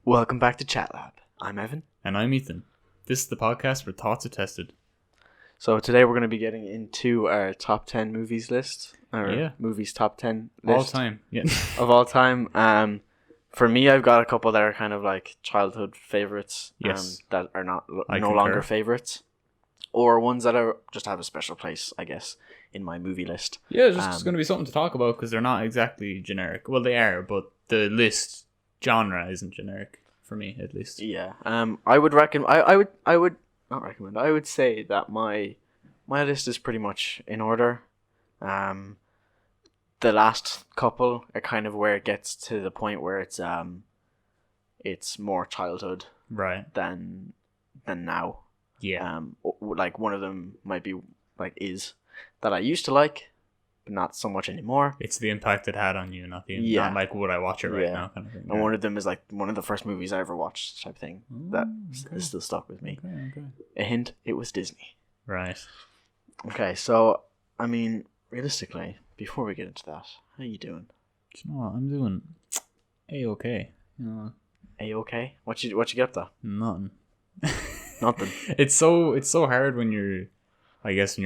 Welcome back to Chat Lab. I'm Evan. And I'm Ethan. This is the podcast where thoughts are tested. So today we're going to be getting into our top 10 movies list. Movies top 10 list. All time. Yeah. Of all time. For me, I've got a couple that are kind of like childhood favorites. Yes. That are no concur. longer favorites. Or ones that are just have a special place, I guess, in my movie list. Yeah, just going to be something to talk about because they're not exactly generic. Well, they are, but the list genre isn't generic for me, at least. Yeah. I would recommend. I would not recommend. I would say that my list is pretty much in order. The last couple are kind of where it gets to the point where it's more childhood, right, than now. Yeah. Like one of them might be is that I used to like, but not so much anymore. It's the impact it had on you, not like would I watch it right now kind of thing. And one of them is like one of the first movies I ever watched type thing. That is still stuck with me. Okay. A hint, it was Disney. Right. Okay, so I mean, realistically, before we get into that, how you doing? Do you know what? I'm doing A-okay. You know, A-okay? What you get up to? Nothing. Nothing. It's so hard when you're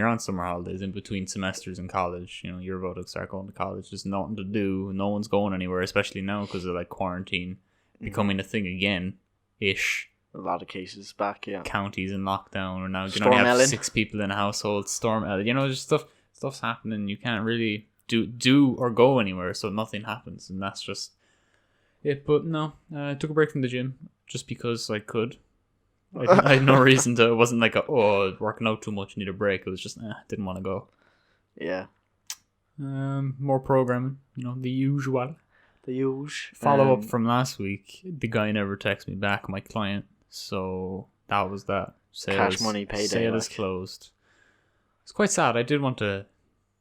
on summer holidays in between semesters in college. You know, you're about to start going to college. There's nothing to do. No one's going anywhere, especially now because of like quarantine becoming a thing again. Ish. A lot of cases back, yeah. Counties in lockdown, or now you can Storm only have Ellen. 6 people in a household. Storm Ellen. You know, just stuff's happening. You can't really do or go anywhere, so nothing happens, and that's just it. But no, I took a break from the gym just because I could. I had no reason to. It wasn't like working out too much, need a break. It was just didn't want to go. Yeah. More programming, you know, the usual. Follow up from last week. The guy never texted me back, my client. So that was that. Cash money payday. Sale is closed. It's quite sad. I did want to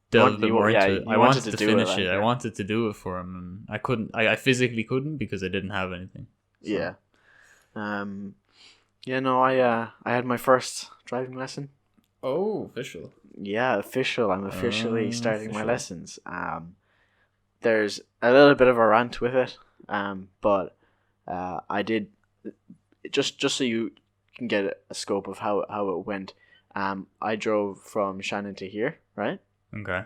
delve a bit more into it. I wanted to finish it. I wanted to do it for him, and I couldn't. I physically couldn't because I didn't have anything. So. Yeah. Yeah, no, I had my first driving lesson. Oh, official. Yeah, official. I'm officially starting my lessons. There's a little bit of a rant with it, but I did just so you can get a scope of how it went. I drove from Shannon to here, right? Okay.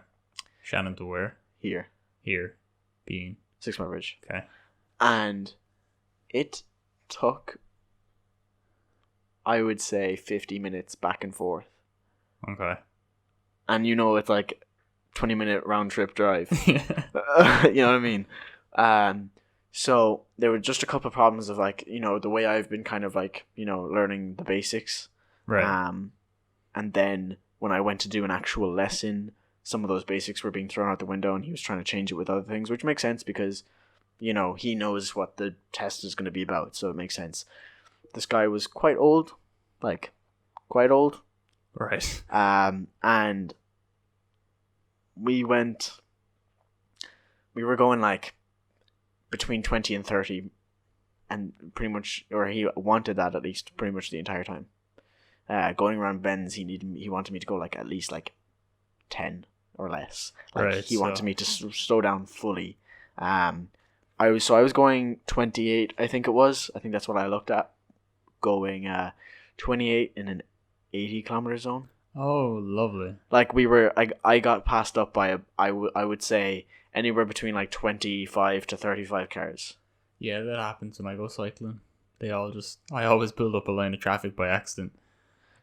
Shannon to where? Here. Here, being 6 Mile Bridge. Okay. And it took, I would say, 50 minutes back and forth. Okay. And you know, it's like 20-minute round trip drive. Yeah. You know what I mean? So there were just a couple of problems of like, you know, the way I've been kind of like, you know, learning the basics. Right. And then when I went to do an actual lesson, some of those basics were being thrown out the window, and he was trying to change it with other things, which makes sense because, you know, he knows what the test is going to be about, so it makes sense. This guy was quite old. Right. And we were going like between 20 and 30, and pretty much, or he wanted that at least pretty much the entire time. Going around bends, he wanted me to go like at least like 10 or less. Like right, he wanted me to slow down fully. I was going 28, I think it was. I think that's what I looked at. Going 28 in an 80 kilometer zone. Oh, lovely. Like I got passed up by I would say anywhere between like 25 to 35 cars. Yeah, that happens when I go cycling. I always build up a line of traffic by accident.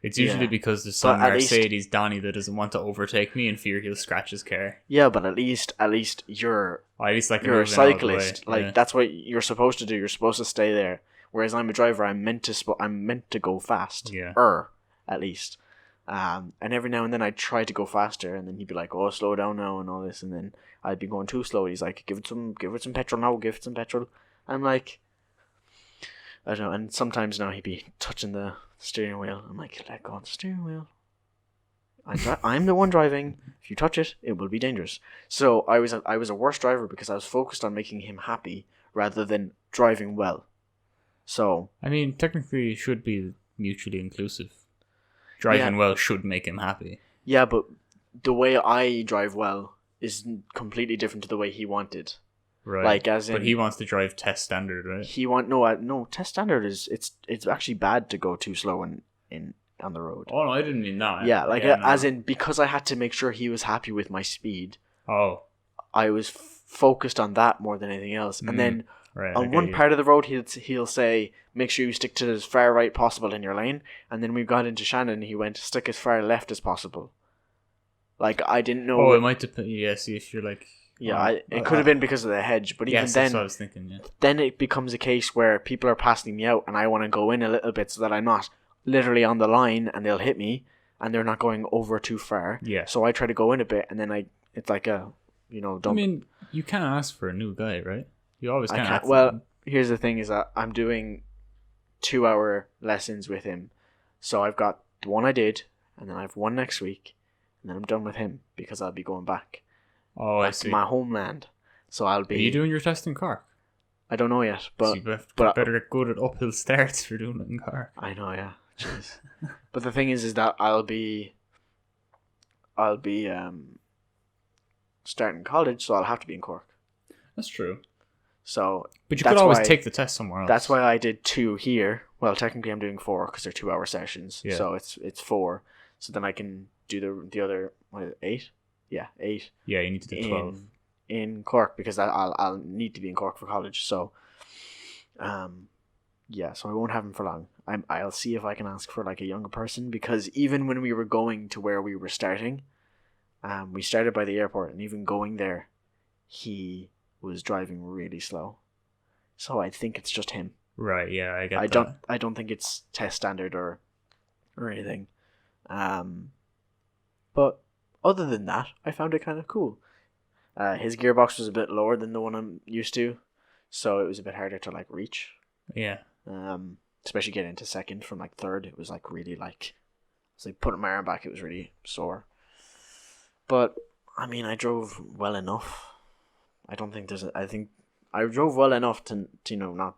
It's usually because there's some Mercedes Donnie that doesn't want to overtake me in fear he'll scratch his car. Yeah, but at least you're like you're a cyclist. Like that's what you're supposed to do. You're supposed to stay there. Whereas I'm a driver, I'm meant to go fast. Yeah. At least. And every now and then I'd try to go faster, and then he'd be like, "Oh, slow down now," and all this, and then I'd be going too slow. He's like, "Give it some petrol now. Give it some petrol." I'm like, I don't know. And sometimes now he'd be touching the steering wheel. I'm like, "Let go of the steering wheel. I'm the one driving. If you touch it, it will be dangerous." So I was a worse driver because I was focused on making him happy rather than driving well. So I mean, technically, it should be mutually inclusive. Driving well should make him happy. Yeah, but the way I drive well is completely different to the way he wanted. Right. Like, as in, but he wants to drive test standard, right? no, test standard is, it's actually bad to go too slow in on the road. Oh no, I didn't mean that. Yeah, like, Yeah, no, as no. in, because I had to make sure he was happy with my speed, Oh, I was focused on that more than anything else. And then right. on one part of the road, he'll say, make sure you stick to as far right possible in your lane. And then we got into Shannon, and he went, stick as far left as possible. Like, I didn't know. Oh, it might depend. Yeah, see if you're like. Yeah, it could have been because of the hedge, but even yes, then, that's what I was thinking. Yeah. then it becomes a case where people are passing me out, and I want to go in a little bit so that I'm not literally on the line, and they'll hit me, and they're not going over too far. Yeah. So I try to go in a bit, and then it's like a, don't. I mean, you can't ask for a new guy, right? You always I can't. can't. Well, here's the thing: is that I'm doing 2-hour lessons with him, so I've got the one I did, and then I have one next week, and then I'm done with him because I'll be going back. Oh, I back see. to my homeland. So I'll be. Are you doing your test in Cork? I don't know yet, but So you better get good at uphill starts for doing it in Cork. I know, yeah. Jeez. But the thing is that I'll be starting college, so I'll have to be in Cork. That's true. So, but you could always take the test somewhere else. That's why I did 2 here. Well, technically I'm doing 4 because they're 2-hour sessions. Yeah. So it's 4. So then I can do the other 8. Yeah, 8. Yeah, you need to do 12 in Cork because I'll need to be in Cork for college. So, yeah. So I won't have him for long. I'll see if I can ask for like a younger person, because even when we were going to where we were starting, we started by the airport, and even going there, he was driving really slow. So I think it's just him. Right. Yeah, I get that. I don't think it's test standard or anything. But other than that, I found it kind of cool. His gearbox was a bit lower than the one I'm used to, so it was a bit harder to like reach. Yeah. Especially getting into second from like third, it was like really like, it's like putting my arm back. It was really sore. But I mean, I drove well enough. I think I drove well enough to not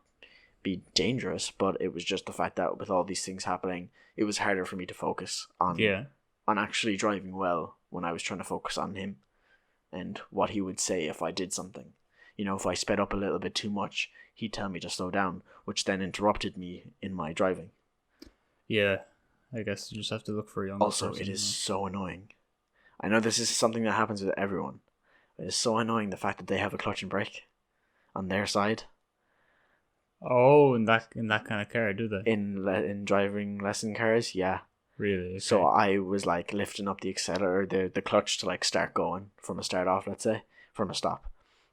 be dangerous, but it was just the fact that with all these things happening, it was harder for me to focus on actually driving well when I was trying to focus on him and what he would say if I did something. If I sped up a little bit too much, he'd tell me to slow down, which then interrupted me in my driving. Yeah, I guess you just have to look for a younger person. Also, it is so annoying. I know this is something that happens with everyone. It is so annoying, the fact that they have a clutch and brake on their side. Oh, in that kind of car, do they? In driving lesson cars, yeah. Really? Okay. So I was like lifting up the accelerator, the clutch to like start going from a start off, let's say, from a stop.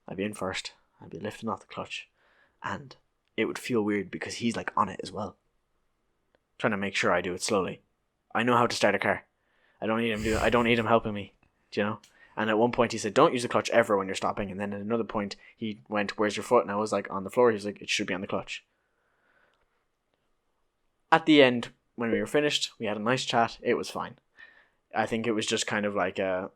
I'd be in first. I'd be lifting off the clutch, and it would feel weird because he's like on it as well, trying to make sure I do it slowly. I know how to start a car. I don't need him helping me. Do you know? And at one point he said, "Don't use the clutch ever when you're stopping." And then at another point he went, "Where's your foot?" And I was like, "On the floor." He's like, "It should be on the clutch." At the end, when we were finished, we had a nice chat. It was fine. I think it was just kind of like a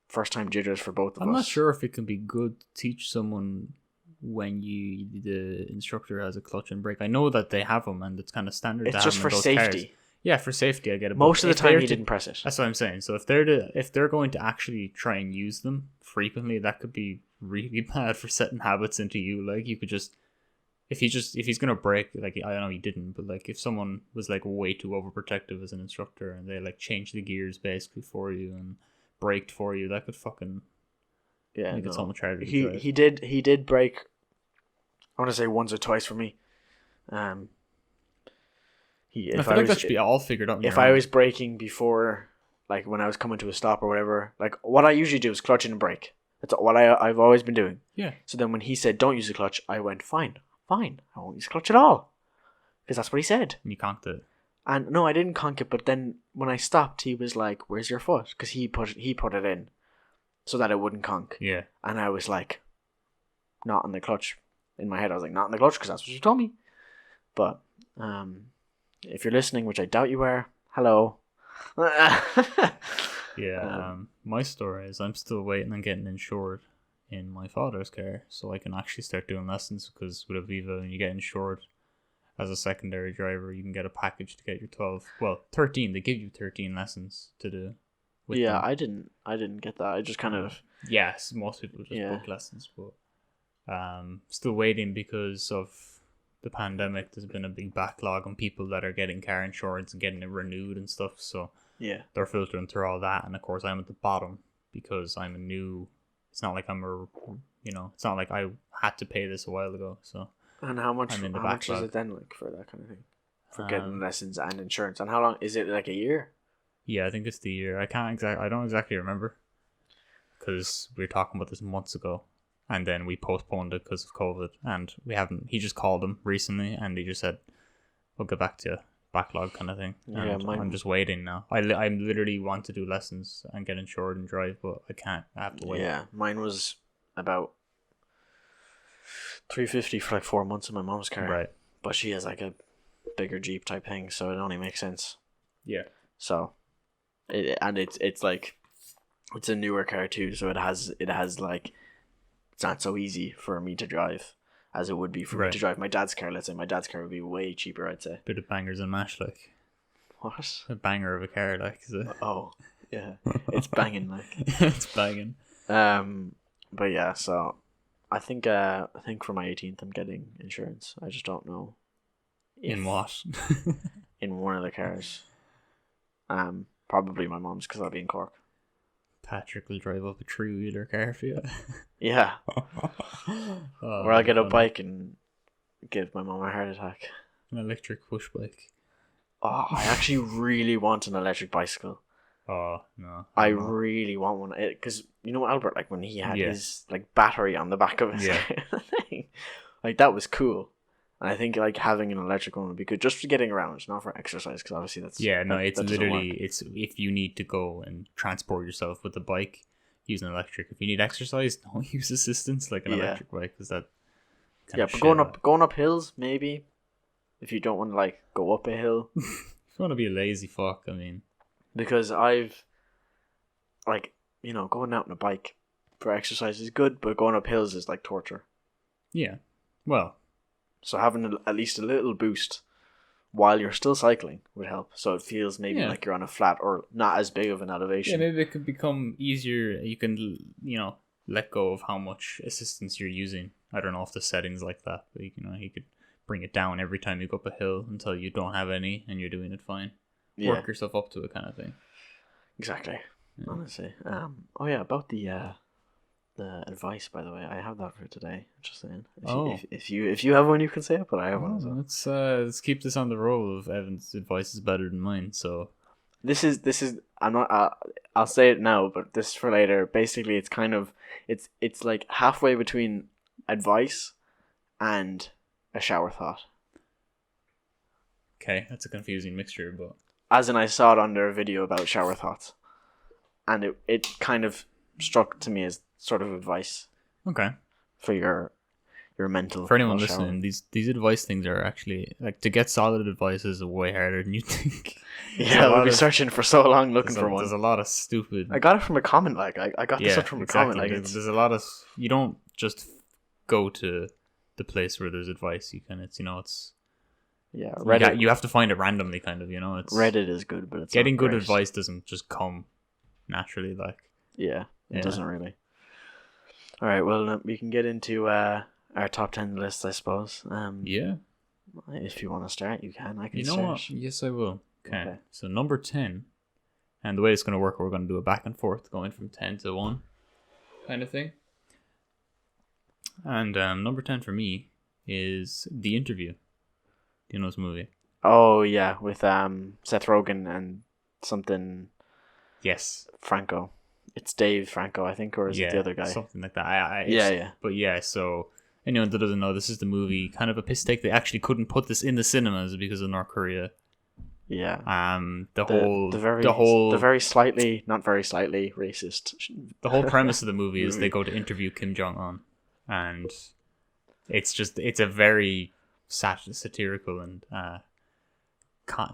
first time jitters for both of us. I'm not sure if it can be good to teach someone when the instructor has a clutch and brake. I know that they have them and it's kind of standard. It's just for safety. Cars. Yeah, for safety, I get it. Most of the time, he didn't press it. That's what I'm saying. So if they're going to actually try and use them frequently, that could be really bad for setting habits into you. Like you could just, if he's gonna brake, like I don't know, he didn't, but like if someone was like way too overprotective as an instructor and they like changed the gears basically for you and braked for you, that could fucking make it so much harder. He did brake. I want to say once or twice for me. I feel like that should be all figured out. If I was braking before, like when I was coming to a stop or whatever, like what I usually do is clutch and brake. That's what I've always been doing. Yeah. So then when he said don't use the clutch, I went fine, I won't use the clutch at all, because that's what he said. And you conked it. And no, I didn't conk it. But then when I stopped, he was like, "Where's your foot?" Because he put it in, so that it wouldn't conk. Yeah. And I was like, not on the clutch. In my head, I was like, not on the clutch, because that's what you told me. But if you're listening, which I doubt you are, hello. Yeah. My story is I'm still waiting on getting insured in my father's car, so I can actually start doing lessons. Because with Aviva, when you get insured as a secondary driver, you can get a package to get your 13. They give you 13 lessons to do. Yeah, them. I didn't get that. I just kind of. Yes, most people just book lessons, but Still waiting because of the pandemic. There's been a big backlog on people that are getting car insurance and getting it renewed and stuff. So Yeah. they're filtering through all that, and of course I'm at the bottom because I'm a new. It's not like it's not like I had to pay this a while ago. So And how much? I'm in the How much is backlog. it then, like, for that kind of thing? For getting Um, lessons and insurance, and how long is it? Like a year? Yeah, I think it's the year. I don't exactly remember because we were talking about this months ago, and then we postponed it because of COVID, and we haven't. He just called him recently, and he just said, "We'll get back to you." Backlog kind of thing. Yeah, And mine. I'm just waiting now. I literally want to do lessons and get insured and drive, but I can't. I have to wait. Yeah, mine was about $350 for like 4 months in my mom's car. Right. But she has like a bigger Jeep type thing, so it only makes sense. Yeah. So, it's like, it's a newer car too, so it has like, it's not so easy for me to drive as it would be for me to drive my dad's car. Let's say my dad's car would be way cheaper, I'd say. Bit of bangers and mash, like. What? A banger of a car, like, is it? Oh, yeah. It's banging, like. It's banging. But yeah, so I think for my 18th I'm getting insurance. I just don't know In what? in one of the cars. Probably my mom's, because I'll be in Cork. Patrick will drive up a 3-wheeler car for you. Yeah. Oh, Or I'll get a funny. bike and give my mom a heart attack. An electric push bike. Oh, I actually really want an electric bicycle. Oh, no. I No. really want one, because you know Albert, like when he had Yeah. his like battery on the back of his Yeah. thing, like that was cool. And I think like having an electric one would be good just for getting around, not for exercise, because obviously that's Yeah, no, that- it's that doesn't literally, work. it's if you need to go and transport yourself with a bike, use an electric. If you need exercise, don't use assistance like an Yeah. electric bike, because that Yeah, but going up hills maybe, if you don't want to like go up a hill, If you want to be a lazy fuck, I mean. because I've like going out on a bike for exercise is good, but going up hills is like torture. Yeah. Well, So having at least a little boost while you're still cycling would help. So it feels maybe Yeah. like you're on a flat or not as big of an yeah, elevation. maybe it could become easier. You can, let go of how much assistance you're using. I don't know if the settings like that, but you could bring it down every time you go up a hill until you don't have any and you're doing it fine. Yeah, Work yourself up to it kind of thing. exactly. Yeah. Honestly. Oh yeah, about the advice, by the way, I have that for today. Just saying. If you have one, you can say it, but I have one as well. Let's keep this on the roll of Evan's advice is better than mine. So This is I'm not I'll say it now, but this is for later. Basically, it's kind of it's like halfway between advice and a shower thought. okay, that's a confusing mixture, but As in, I saw it under a video about shower thoughts, and it kind of struck to me as sort of advice okay. for your mental. For anyone while listening, showering. these advice things are actually like to get solid advice is way harder than you think. Yeah, we'll be searching for so long looking for one. There's a lot of stupid. I got it from a comment. Like I got this one from a comment. Like There's a lot of. You don't just go to the place where there's advice. You can. It's yeah, Reddit. You have to find it randomly, kind of. It's Reddit is good, but it's getting not good great. advice doesn't just come naturally. Like Yeah, it Yeah. doesn't really. All right, well, we can get into our top 10 list, I suppose. yeah, If you want to start, you can. I can you know start. what? Yes, I will. Okay. Okay. So number 10, and the way it's going to work, we're going to do a back and forth, going from 10 to 1, kind of thing. And number 10 for me is The Interview. Do you know this movie? Oh yeah, with Seth Rogen and something Yes. Franco. It's Dave Franco, I think, or is it the other guy? Something like that. Yeah. But yeah, so anyone that doesn't know, this is the movie, kind of a piss take. They actually couldn't put this in the cinemas because of North Korea. Yeah. The very slightly, not very slightly racist. The whole premise of the movie is they go to interview Kim Jong-un, and it's a very satirical and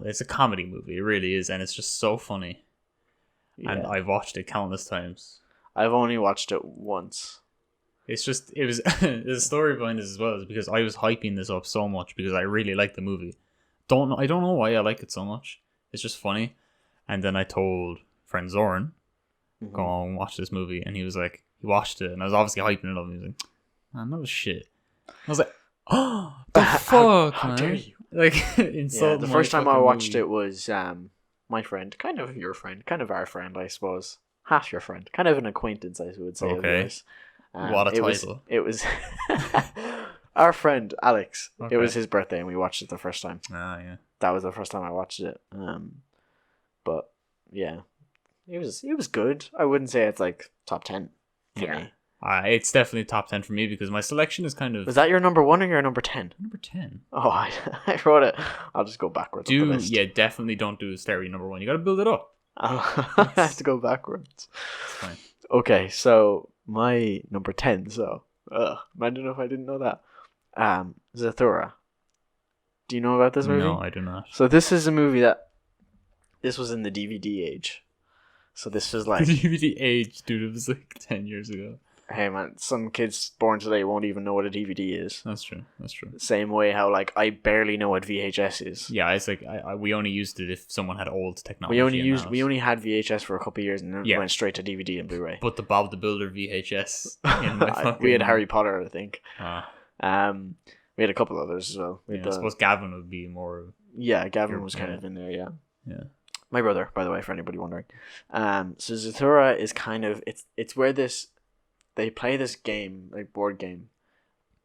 it's a comedy movie. It really is, and it's just so funny. Yeah. And I've watched it countless times. I've only watched it once. It was the story behind this as well is because I was hyping this up so much because I really like the movie. I don't know why I like it so much. It's just funny. And then I told friend Zoran, Mm-hmm. go on watch this movie, and he was like, he watched it, and I was obviously hyping it up. And he was like, Man, that was shit. I was like, oh, the fuck, how man. dare you? Like, insult The my first time I fucking watched movie. it was my friend, kind of your friend, kind of our friend, I suppose. Half your friend, kind of an acquaintance, I would say, of Okay. yours. What a title. It was our friend Alex. It was Okay. his birthday, and we watched it the first time. Ah, yeah. That was the first time I watched it. But yeah, it was good. I wouldn't say it's like top 10 for me. It's definitely top 10 for me because my selection is kind of Was that your number 1 or your number 10? number 10. Oh, I wrote it. I'll just go backwards. Up the list. Definitely don't do stereo number 1. You got to build it up. I have to go backwards. It's fine. Okay, so my number 10. So, imagine if I didn't know that. Zathura. Do you know about this movie? No, I do not. So this is a movie that this was in the DVD age. So this was like, The DVD age, dude, it was like 10 years ago. hey man, some kids born today won't even know what a DVD is. That's true. Same way how like I barely know what VHS is. Yeah, it's like we only used it if someone had old technology. We only had VHS for a couple of years and then Yeah. went straight to DVD and Blu-ray. But the Bob the Builder VHS in my fucking... We had Harry Potter, I think. Ah, We had a couple others as well. yeah, I suppose Gavin would be more... Yeah, Gavin Your- was kind yeah. of in there, yeah. Yeah. My brother, by the way, for anybody wondering. So Zathura is kind of it's where they play this game, like board game,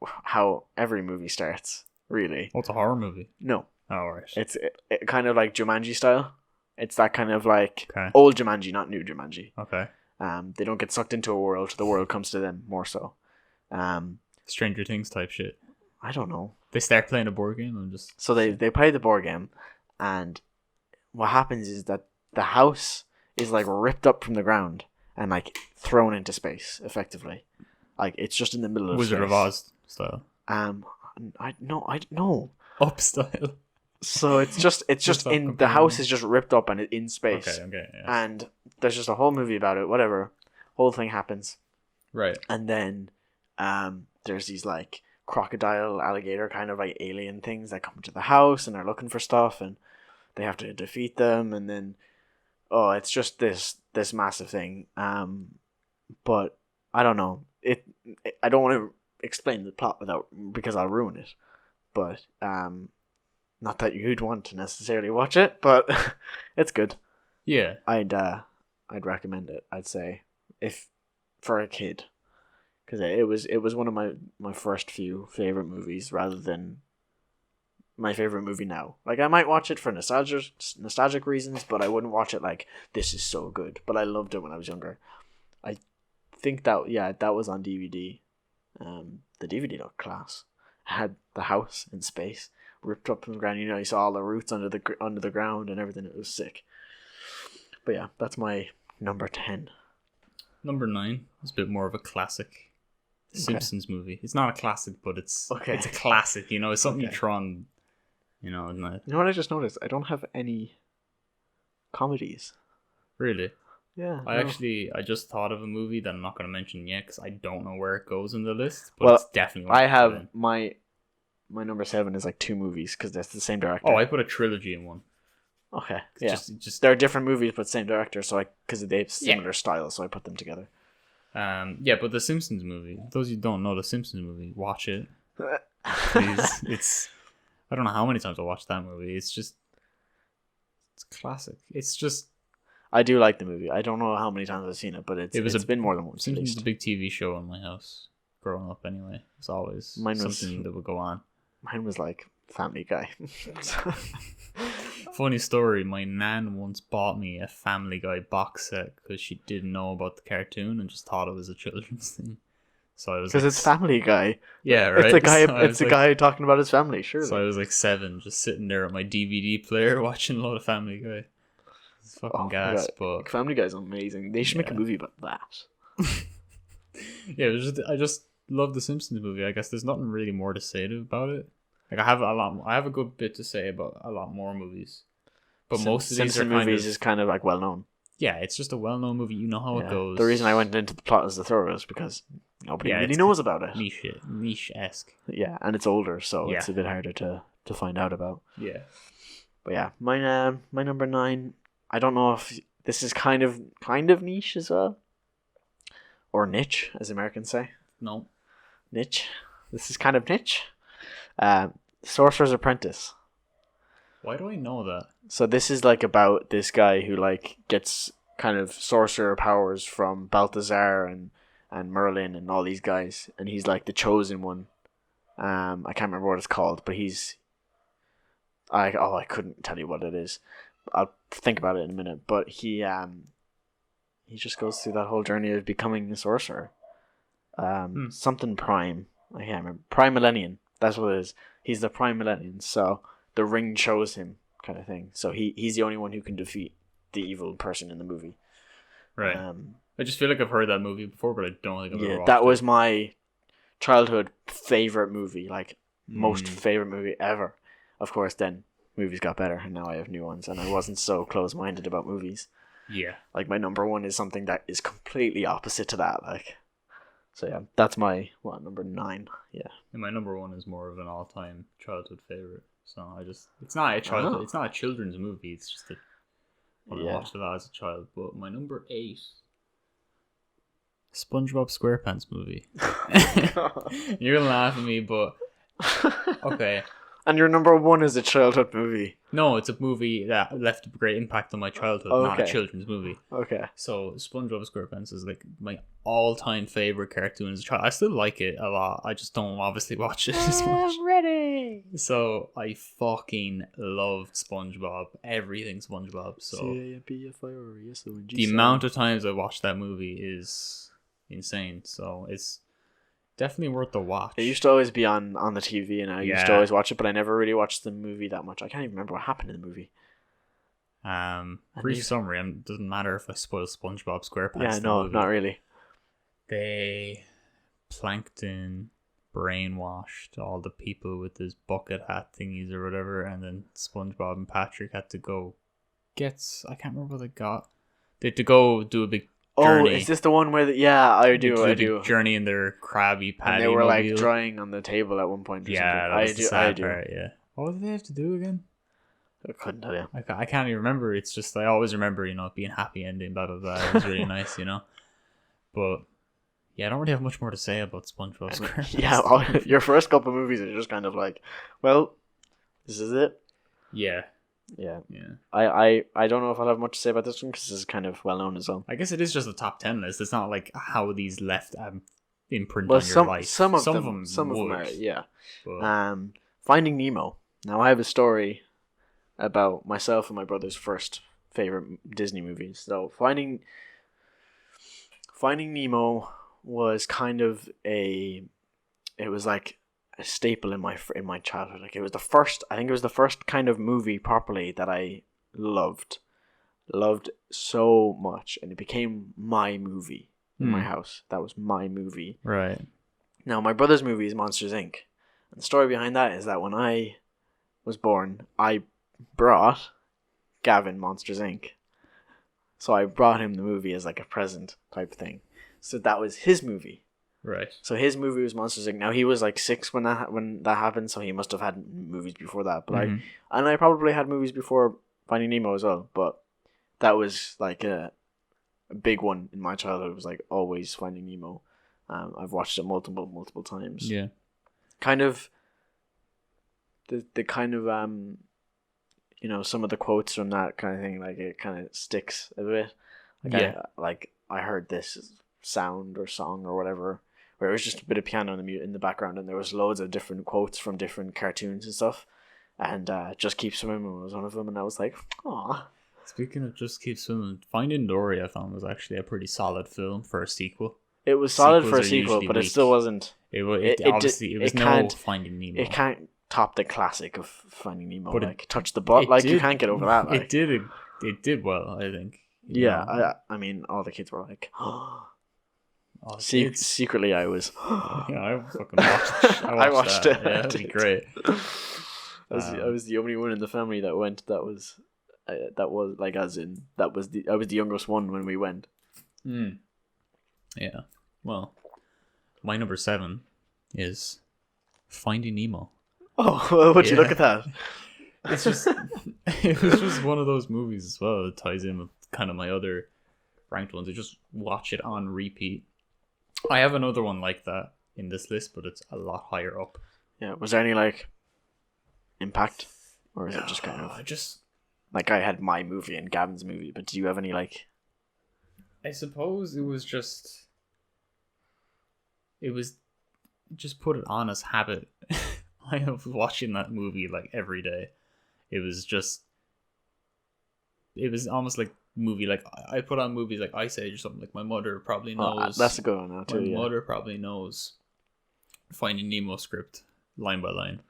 how every movie starts, really. Oh, it's a horror movie. No. Oh, right. It's kind of like Jumanji style. It's that kind of like Okay. old Jumanji, not new Jumanji. Okay. They don't get sucked into a world, the world comes to them more so. Stranger Things type shit. I don't know. They start playing a board game and just... So they play the board game, and what happens is that the house is like ripped up from the ground and like thrown into space, effectively. Like it's just in the middle of Wizard space. of Oz style. I know. Up style. So it's just Just not in the comparing. house is just ripped up and it's in space. Okay, yeah. And there's just a whole movie about it. Whatever, whole thing happens, Right. and then there's these like crocodile, alligator kind of like alien things that come to the house and are looking for stuff, and they have to defeat them, and then it's just this massive thing. But I don't know. I don't want to explain the plot because I'll ruin it. But not that you'd want to necessarily watch it, but it's good. Yeah. I'd recommend it. I'd say if for a kid, because it was one of my first few favorite movies rather than my favorite movie now. Like I might watch it for nostalgic reasons, but I wouldn't watch it like this is so good. But I loved it when I was younger. I think that was on DVD. The DVD looked class. It had the house in space ripped up from the ground. You saw all the roots under the ground and everything. It was sick. But yeah, that's my number 10. Number 9 is a bit more of a classic. The Simpsons movie. It's not a classic, but it's a classic. It's something you throw on. Isn't it? You know what I just noticed? I don't have any comedies. Really? Yeah. I just thought of a movie that I'm not going to mention yet because I don't know where it goes in the list, but Well, it's definitely one I to put have in. my number 7 is like 2 movies because that's the same director. Oh, I put a trilogy in one. Okay. Yeah. Just They're different movies but same director, so because they have similar styles, so I put them together. but the Simpsons movie. Those who don't know the Simpsons movie, watch it. Please. It's I don't know how many times I watched that movie. It's classic. It's just I do like the movie. I don't know how many times I've seen it, but it's been more than once. Simpsons At was a big TV show in my house growing up. Anyway, it's always something that would go on. Mine was like Family Guy. Funny story, my nan once bought me a Family Guy box set because she didn't know about the cartoon and just thought it was a children's thing. So I was because it's Family Guy. Yeah, right. It's a guy. So it's a guy talking about his family. Surely. So I was like 7, just sitting there with my DVD player watching a lot of Family Guy. It's fucking gas, but Family Guy's amazing. They should make a movie about that. Yeah, I just love the Simpsons movie. I guess there's nothing really more to say about it. Like I have a good bit to say about a lot more movies, but most of these Simpson movies is kind of like well known. Yeah, it's just a well-known movie. You know how it goes. The reason I went into the plot as the Throw is because nobody really knows about it. Niche-esque. Yeah, and it's older, so it's a bit harder to find out about. Yeah. But yeah, my number 9. I don't know if this is kind of niche as well, or niche, as Americans say. No. niche. This is kind of niche. Sorcerer's Apprentice. Why do I know that? So this is like about this guy who like gets kind of sorcerer powers from Balthazar and Merlin and all these guys, and he's like the chosen one. I can't remember what it's called, but I couldn't tell you what it is. I'll think about it in a minute. But he just goes through that whole journey of becoming a sorcerer. Something Prime. I can't remember. Prime Millennium. That's what it is. He's the Prime Millennium. So the ring chose him, kind of thing. So he's the only one who can defeat the evil person in the movie. Right. I just feel like I've heard that movie before, but I don't think I've ever watched that was it. my childhood favorite movie, like most favorite movie ever. Of course, then movies got better, and now I have new ones, and I wasn't so close-minded about movies. Yeah. Like my number one is something that is completely opposite to that. Like, so yeah, that's my number 9. Yeah. And my number 1 is more of an all-time childhood favorite. So it's not a childhood. It's not a children's movie. It's just I watched it as a child. But my number 8, SpongeBob SquarePants movie. You're gonna laugh at me, but okay. And your number 1 is a childhood movie. No, it's a movie that left a great impact on my childhood, not a children's movie. Okay. So SpongeBob SquarePants is like my all-time favorite cartoon as a child. I still like it a lot. I just don't obviously watch it as much. I'm ready. So I fucking loved SpongeBob. Everything SpongeBob. So the amount of times I watched that movie is insane. So it's definitely worth the watch. It used to always be on the TV, and I used to always watch it, but I never really watched the movie that much. I can't even remember what happened in the movie. Brief summary, and it doesn't matter if I spoil SpongeBob SquarePants. Yeah, no, not really. They Plankton brainwashed all the people with his bucket hat thingies or whatever, and then SpongeBob and Patrick had to go I can't remember what they got. They had to go do a big journey. Oh, is this the one where I do. Journey in their Krabby Patty. And they were mobile. like drawing on the table at one point. Yeah, that was the sad part, yeah. What did they have to do again? I couldn't tell you. I can't even remember. It's just I always remember, it being happy ending, blah blah blah. It was really nice, But yeah, I don't really have much more to say about SpongeBob SquarePants. Yeah, your first couple movies are just kind of like, well, this is it. Yeah. Yeah. I don't know if I'll have much to say about this one because this is kind of well known as well. I guess it is just a top 10 list. It's not like how these left imprint on your life. Some of them are, yeah. But... Finding Nemo. Now I have a story about myself and my brother's first favorite Disney movies. So Finding Nemo was kind of it was like a staple in my childhood. Like it was the first kind of movie properly that I loved so much, and it became my movie in my house. That was my movie. Right. Now my brother's movie is Monsters Inc. And the story behind that is that when I was born, I brought Gavin Monsters Inc. So I brought him the movie as like a present type thing. So that was his movie. Right. So his movie was Monsters Inc. Now he was like 6 when that happened, so he must have had movies before that. But I probably had movies before Finding Nemo as well. But that was like a big one in my childhood. It was like always Finding Nemo. I've watched it multiple times. Yeah. Kind of the kind of some of the quotes from that kind of thing, like it kind of sticks a bit. Like I heard this sound or song or whatever, where it was just a bit of piano in the background, and there was loads of different quotes from different cartoons and stuff, and Just Keep Swimming was one of them, and I was like, aw. Speaking of Just Keep Swimming, Finding Dory I found was actually a pretty solid film for a sequel. It was solid for a sequel, but it still wasn't. It was no Finding Nemo. It can't top the classic of Finding Nemo. But like Touch the Butt, you can't get over that. Like. It did well, I think. Yeah, I mean, all the kids were like, secretly I was. I fucking watched. I watched it. Yeah, that'd be great. I was the only one in the family that went. I was the youngest one when we went. Yeah. Well, my number 7 is Finding Nemo. Oh, would you look at that? It's just it was just one of those movies as well that ties in with kind of my other ranked ones. I just watch it on repeat. I have another one like that in this list, but it's a lot higher up. Yeah. Was there any like impact, or is it just kind of like I had my movie and Gavin's movie? But do you have any like? I suppose it was just put it on as habit. I was watching that movie like every day. It was almost like movie like I put on movies like Ice Age or something. Like my mother probably knows. That's a good one now too. My mother probably knows Finding Nemo script line by line,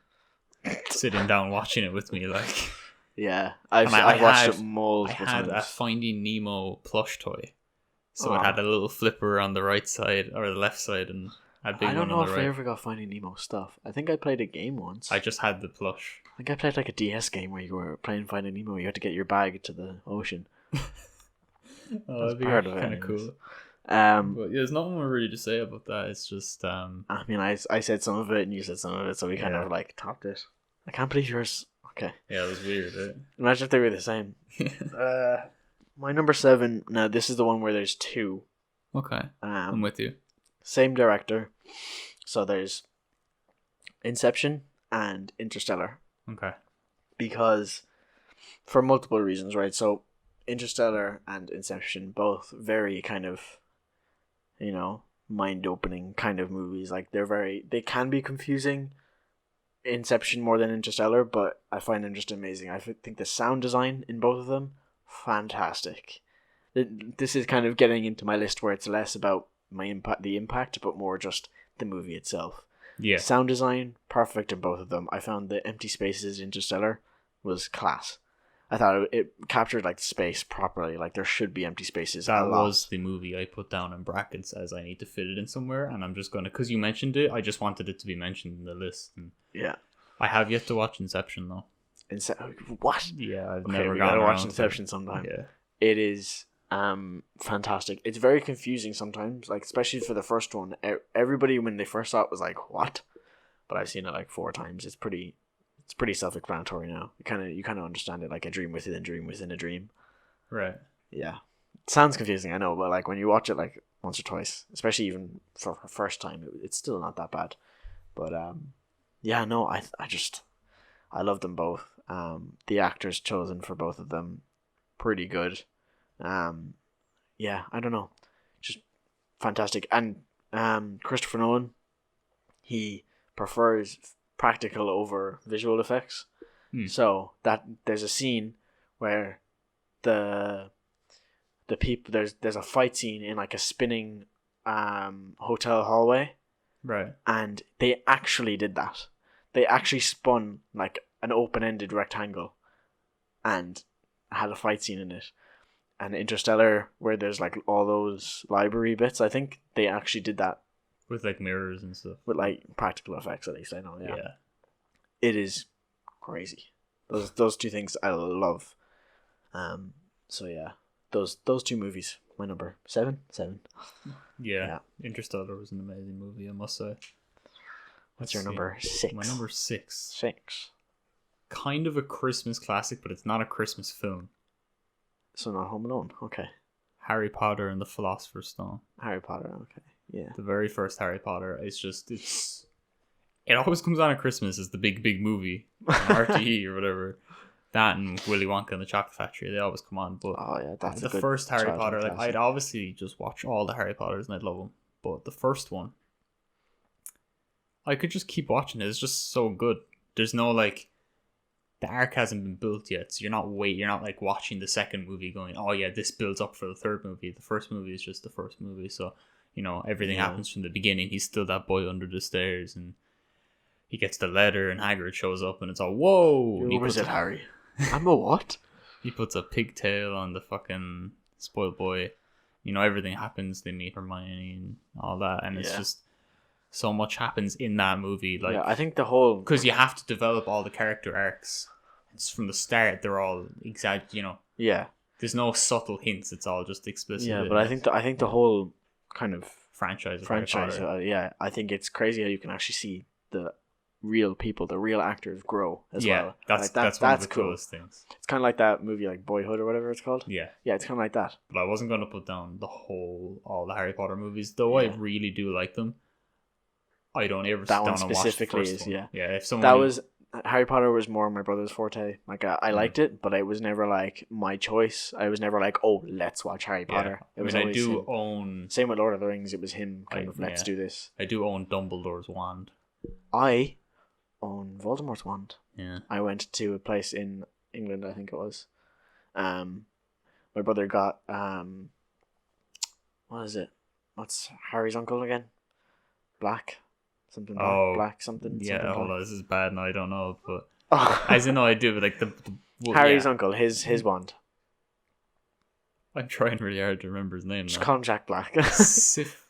sitting down watching it with me. Like, yeah, I've watched it multiple times. I had a times. Finding Nemo plush toy, so it Oh. had a little flipper on the right side or the left side, and a big I don't one know on if the right. I ever got Finding Nemo stuff. I think I played a game once. I just had the plush. I think I played like a DS game where you were playing Finding Nemo. You had to get your bag to the ocean. Oh, that'd be part of it kind of anyways. cool. But But yeah, there's nothing more really to say about that. It's just I mean, I said some of it and you said some of it, so we kind Yeah. of like topped it. I can't believe yours. Okay, yeah, it was weird. Right? imagine if they were the same. My number 7. Now this is the one where there's 2. Okay, I'm with you. Same director. So there's Inception and Interstellar. Okay. Because for multiple reasons, right? So Interstellar and Inception, both very kind of, mind-opening kind of movies. Like they can be confusing. Inception more than Interstellar, but I find them just amazing. I think the sound design in both of them, fantastic. This is kind of getting into my list where it's less about the impact, but more just the movie itself. Yeah. Sound design, perfect in both of them. I found the empty spaces in Interstellar was class. I thought it captured like space properly. Like there should be empty spaces. That a lot. was the movie I put down in brackets as I need to fit it in somewhere, and I'm just gonna, because you mentioned it, I just wanted it to be mentioned in the list. And yeah. I have yet to watch Inception though. What? Yeah, I've Okay, never we gotten gotta watch around to Inception sometime. Yeah. It is fantastic. It's very confusing sometimes, like especially for the first one. Everybody when they first saw it was like, "What?" But I've seen it like 4 times. It's pretty self-explanatory now. You kind of understand it, like a dream within a dream within a dream. Right. Yeah, it sounds confusing, I know, but like when you watch it like once or twice, especially even for the first time, it's still not that bad. But yeah, no, I love them both. The actors chosen for both of them, pretty good. Yeah, I don't know, just fantastic. And Christopher Nolan, he prefers practical over visual effects. So that there's a scene where the people there's a fight scene in like a spinning hotel hallway, Right. and they actually did that. They actually spun like an open-ended rectangle and had a fight scene in it. And Interstellar, where there's like all those library bits, I think they actually did that With like mirrors and stuff. with like practical effects, at least I know. Yeah. It is crazy. Those 2 things I love. So yeah, those 2 movies. My number 7. Yeah. Interstellar was an amazing movie, I must say. What's your number 6? My number 6. 6. Kind of a Christmas classic, but it's not a Christmas film. So not Home Alone. Okay. Harry Potter and the Philosopher's Stone. Harry Potter. Okay. Yeah. The very first Harry Potter. It always comes on at Christmas as the big movie on RTE or whatever. That and Willy Wonka and the Chocolate Factory, they always come on. But Oh yeah, that's the a good first Harry childhood Potter, like classic. I'd obviously just watch all the Harry Potters and I'd love them. But the first one, I could just keep watching it. It's just so good. There's no like, the arc hasn't been built yet, so you're not like watching the second movie going, oh yeah, this builds up for the third movie. The first movie is just the first movie, so everything happens from the beginning. He's still that boy under the stairs, and he gets the letter, and Hagrid shows up, and it's all whoa. Who was it, Harry? I'm a what? He puts a pigtail on the fucking spoiled boy. Everything happens. They meet Hermione and all that, and it's just so much happens in that movie. Like, yeah, I think the whole because you have to develop all the character arcs. It's from the start. They're all exact. yeah, There's no subtle hints. It's all just explicit. yeah, but I think the whole kind of franchise. yeah, I think it's crazy how you can actually see the real people, the real actors grow as well. That's one of the cool. coolest things. It's kind of like that movie, like Boyhood or whatever it's called. Yeah, it's kind of like that. but I wasn't going to put down all the Harry Potter movies, though. Yeah. I really do like them. I don't ever That sit one down and watch the specifically first is, one. yeah. Yeah, if someone That was Harry Potter was more my brother's forte. Like I Mm. liked it, but it was never like my choice. I was never like, oh, let's watch Harry Potter. It was I always do him. own. Same with Lord of the Rings. It was him kind of let's yeah. do this. I do own Dumbledore's wand. I own Voldemort's wand. Yeah. I went to a place in England, I think it was. My brother got what is it? What's Harry's uncle again? Black, something black, Oh, black something. yeah. Something Hold black. on, this is bad, and I don't know, but Oh. as in, no, I do. But like Harry's yeah. uncle, his wand. I'm trying really hard to remember his name Just now. call him Jack Black.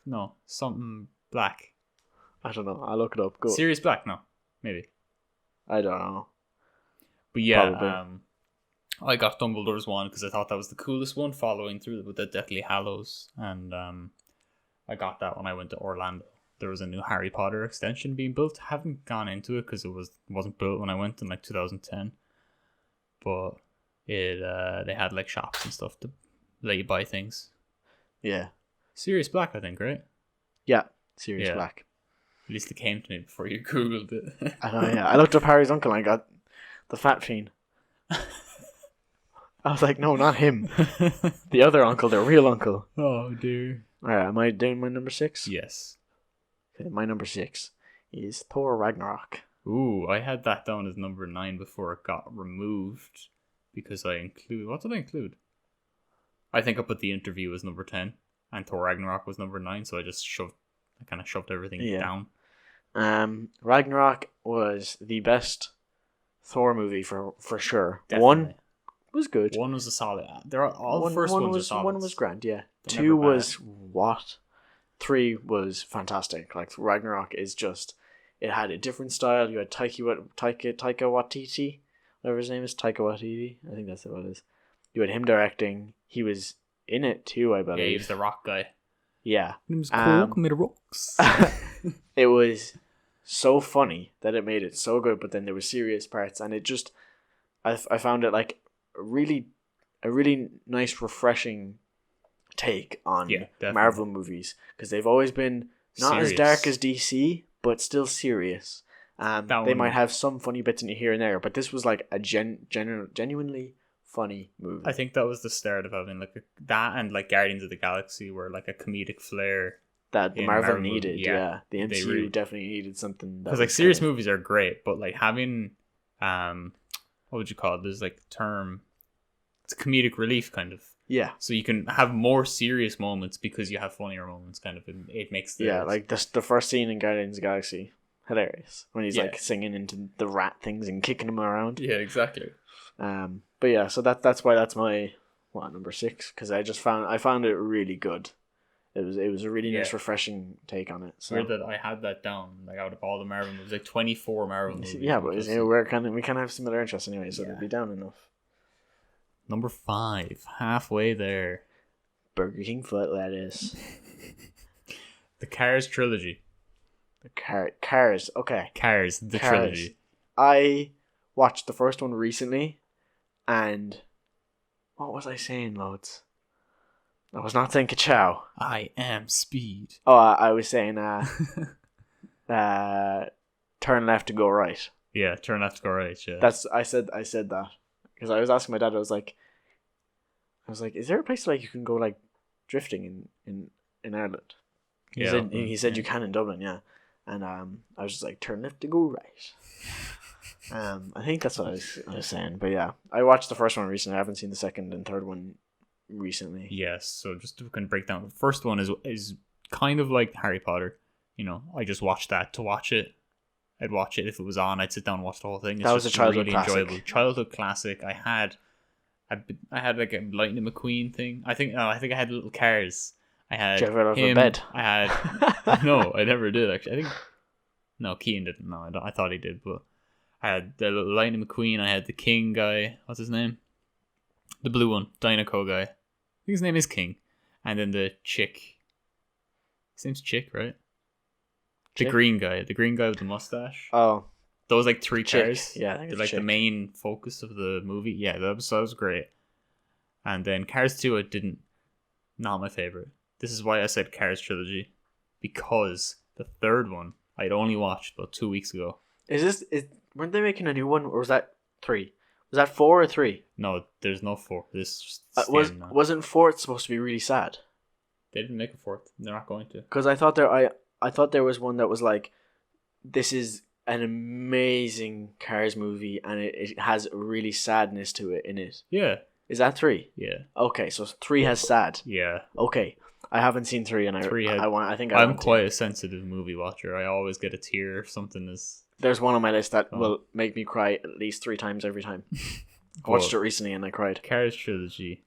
No, something Black. I don't know. I'll look it up. Go. Sirius Black? No, maybe. I don't know. But yeah, Probably. I got Dumbledore's one because I thought that was the coolest one, following through with the Deathly Hallows, and I got that when I went to Orlando. There was a new Harry Potter extension being built. Haven't gone into it because it wasn't built when I went in like 2010, but they had like shops and stuff to let you buy things. Yeah. Sirius Black, I think, right? Yeah. Sirius Yeah. Black. At least it came to me before you googled it. I know. Yeah. I looked up Harry's uncle and I got the fat fiend. I was like, no, not him. The other uncle, the real uncle. Oh dear. All right. Am I doing my number 6? Yes. Okay, my number 6 is Thor Ragnarok. Ooh, I had that down as number 9 before it got removed because I include. What did I include? I think I put The Interview as number 10 and Thor Ragnarok was number 9, so I kind of shoved everything down. Ragnarok was the best Thor movie for sure. Definitely. 1 was good. 1 was a solid. All the first ones are solid. 1 was grand, yeah. They're 2 never bad. was what? 3 was fantastic. Like Ragnarok is just, it had a different style. You had Taika Waititi, whatever his name is, Taika Waititi. I think that's what it is. You had him directing. He was in it too, I believe. Yeah, he was the rock guy. Yeah. His name was Coke made of rocks. It was so funny that it made it so good, but then there were serious parts, and it just, I found it like a really nice, refreshing take on Marvel movies, because they've always been not serious. As dark as DC, but still serious. They might have some funny bits in it here and there, but this was like a genuinely funny movie. I think that was the start of having like that and like Guardians of the Galaxy were like a comedic flair that the Marvel needed. Yeah, the MCU definitely needed something. Because like serious movies are great, but like having what would you call it? There's like the term. It's comedic relief kind of. Yeah. So you can have more serious moments because you have funnier moments. Kind of, it makes like the first scene in Guardians of the Galaxy, hilarious when he's like singing into the rat things and kicking them around. Yeah, exactly. But yeah, so that's why that's my number 6, because I found it really good. It was a really nice, refreshing take on it. So weird that I had that down. Like out of all the Marvel movies, like 24 Marvel movies. Yeah, but we kind of have similar interests anyway, so they'd be down enough. Number 5, halfway there. Burger King foot lettuce. The Cars trilogy. The Cars. Okay. Cars, the trilogy. I watched the first one recently, and what was I saying, loads? I was not saying ka-chow. I am speed. Oh, I was saying turn left to go right. Yeah, turn left to go right. Yeah. I said that because I was asking my dad. I was like, is there a place like you can go like drifting in Ireland? He said you can in Dublin, yeah. And I was just like, turn left to go right. I think that's what I was saying. But yeah, I watched the first one recently. I haven't seen the second and third one recently. Yes, so just to kind of break down, the first one is kind of like Harry Potter. You know, I just watched that to watch it. I'd watch it if it was on. I'd sit down and watch the whole thing. It's that was a childhood really classic. Enjoyable childhood classic. I had like a Lightning McQueen thing. I think I had little cars. I had Did you ever him. have a bed? I had no, I never did actually. I think no, Keane didn't. No, I thought he did, but I had the little Lightning McQueen. I had the King guy. What's his name? The blue one, Dynaco guy. I think his name is King. And then the chick. His name's Chick, right? Chick? The green guy with the mustache. Oh, those like 3 Chick. cars. Yeah, I think they're it's like Chick. the main focus of the movie. Yeah, that was great. And then Cars 2, I didn't. Not my favorite. This is why I said Cars trilogy, because the third one I'd only watched about 2 weeks ago. Weren't they making a new one, or was that 3? Was that 4 or 3? No, there's no 4. This is just the end now. Wasn't 4 supposed to be really sad? They didn't make a 4th. They're not going to. Because I thought there was one that was like, this is an amazing Cars movie, and it has really sadness to it in it. Yeah. Is that 3? Yeah. Okay, so 3 has sad. Yeah. Okay, I haven't seen 3, and I'm quite a sensitive movie watcher. I always get a tear if something is. There's one on my list that will make me cry at least 3 times every time. I watched it recently and I cried. Cars trilogy.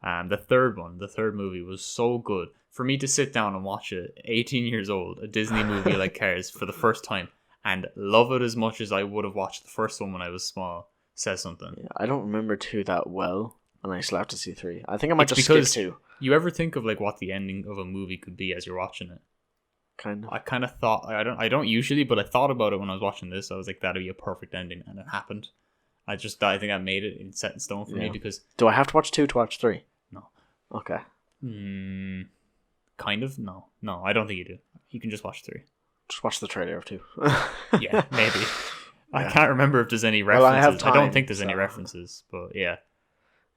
The third movie was so good. For me to sit down and watch it, 18 years old, a Disney movie like Cars for the first time, and love it as much as I would have watched the first one when I was small, says something. Yeah, I don't remember 2 that well, and I still have to see 3. I think I might just skip 2. You ever think of like what the ending of a movie could be as you're watching it? Kind of. I kind of thought, I don't usually, but I thought about it when I was watching this. I was like, that'd be a perfect ending, and it happened. I think I made it set in stone for me because. Do I have to watch 2 to watch 3? No. Okay. Kind of. No, I don't think you do. You can just watch 3. Just watch the trailer of 2. Yeah, maybe. I can't remember if there's any references. Well, I have time, I don't think there's any references, but yeah.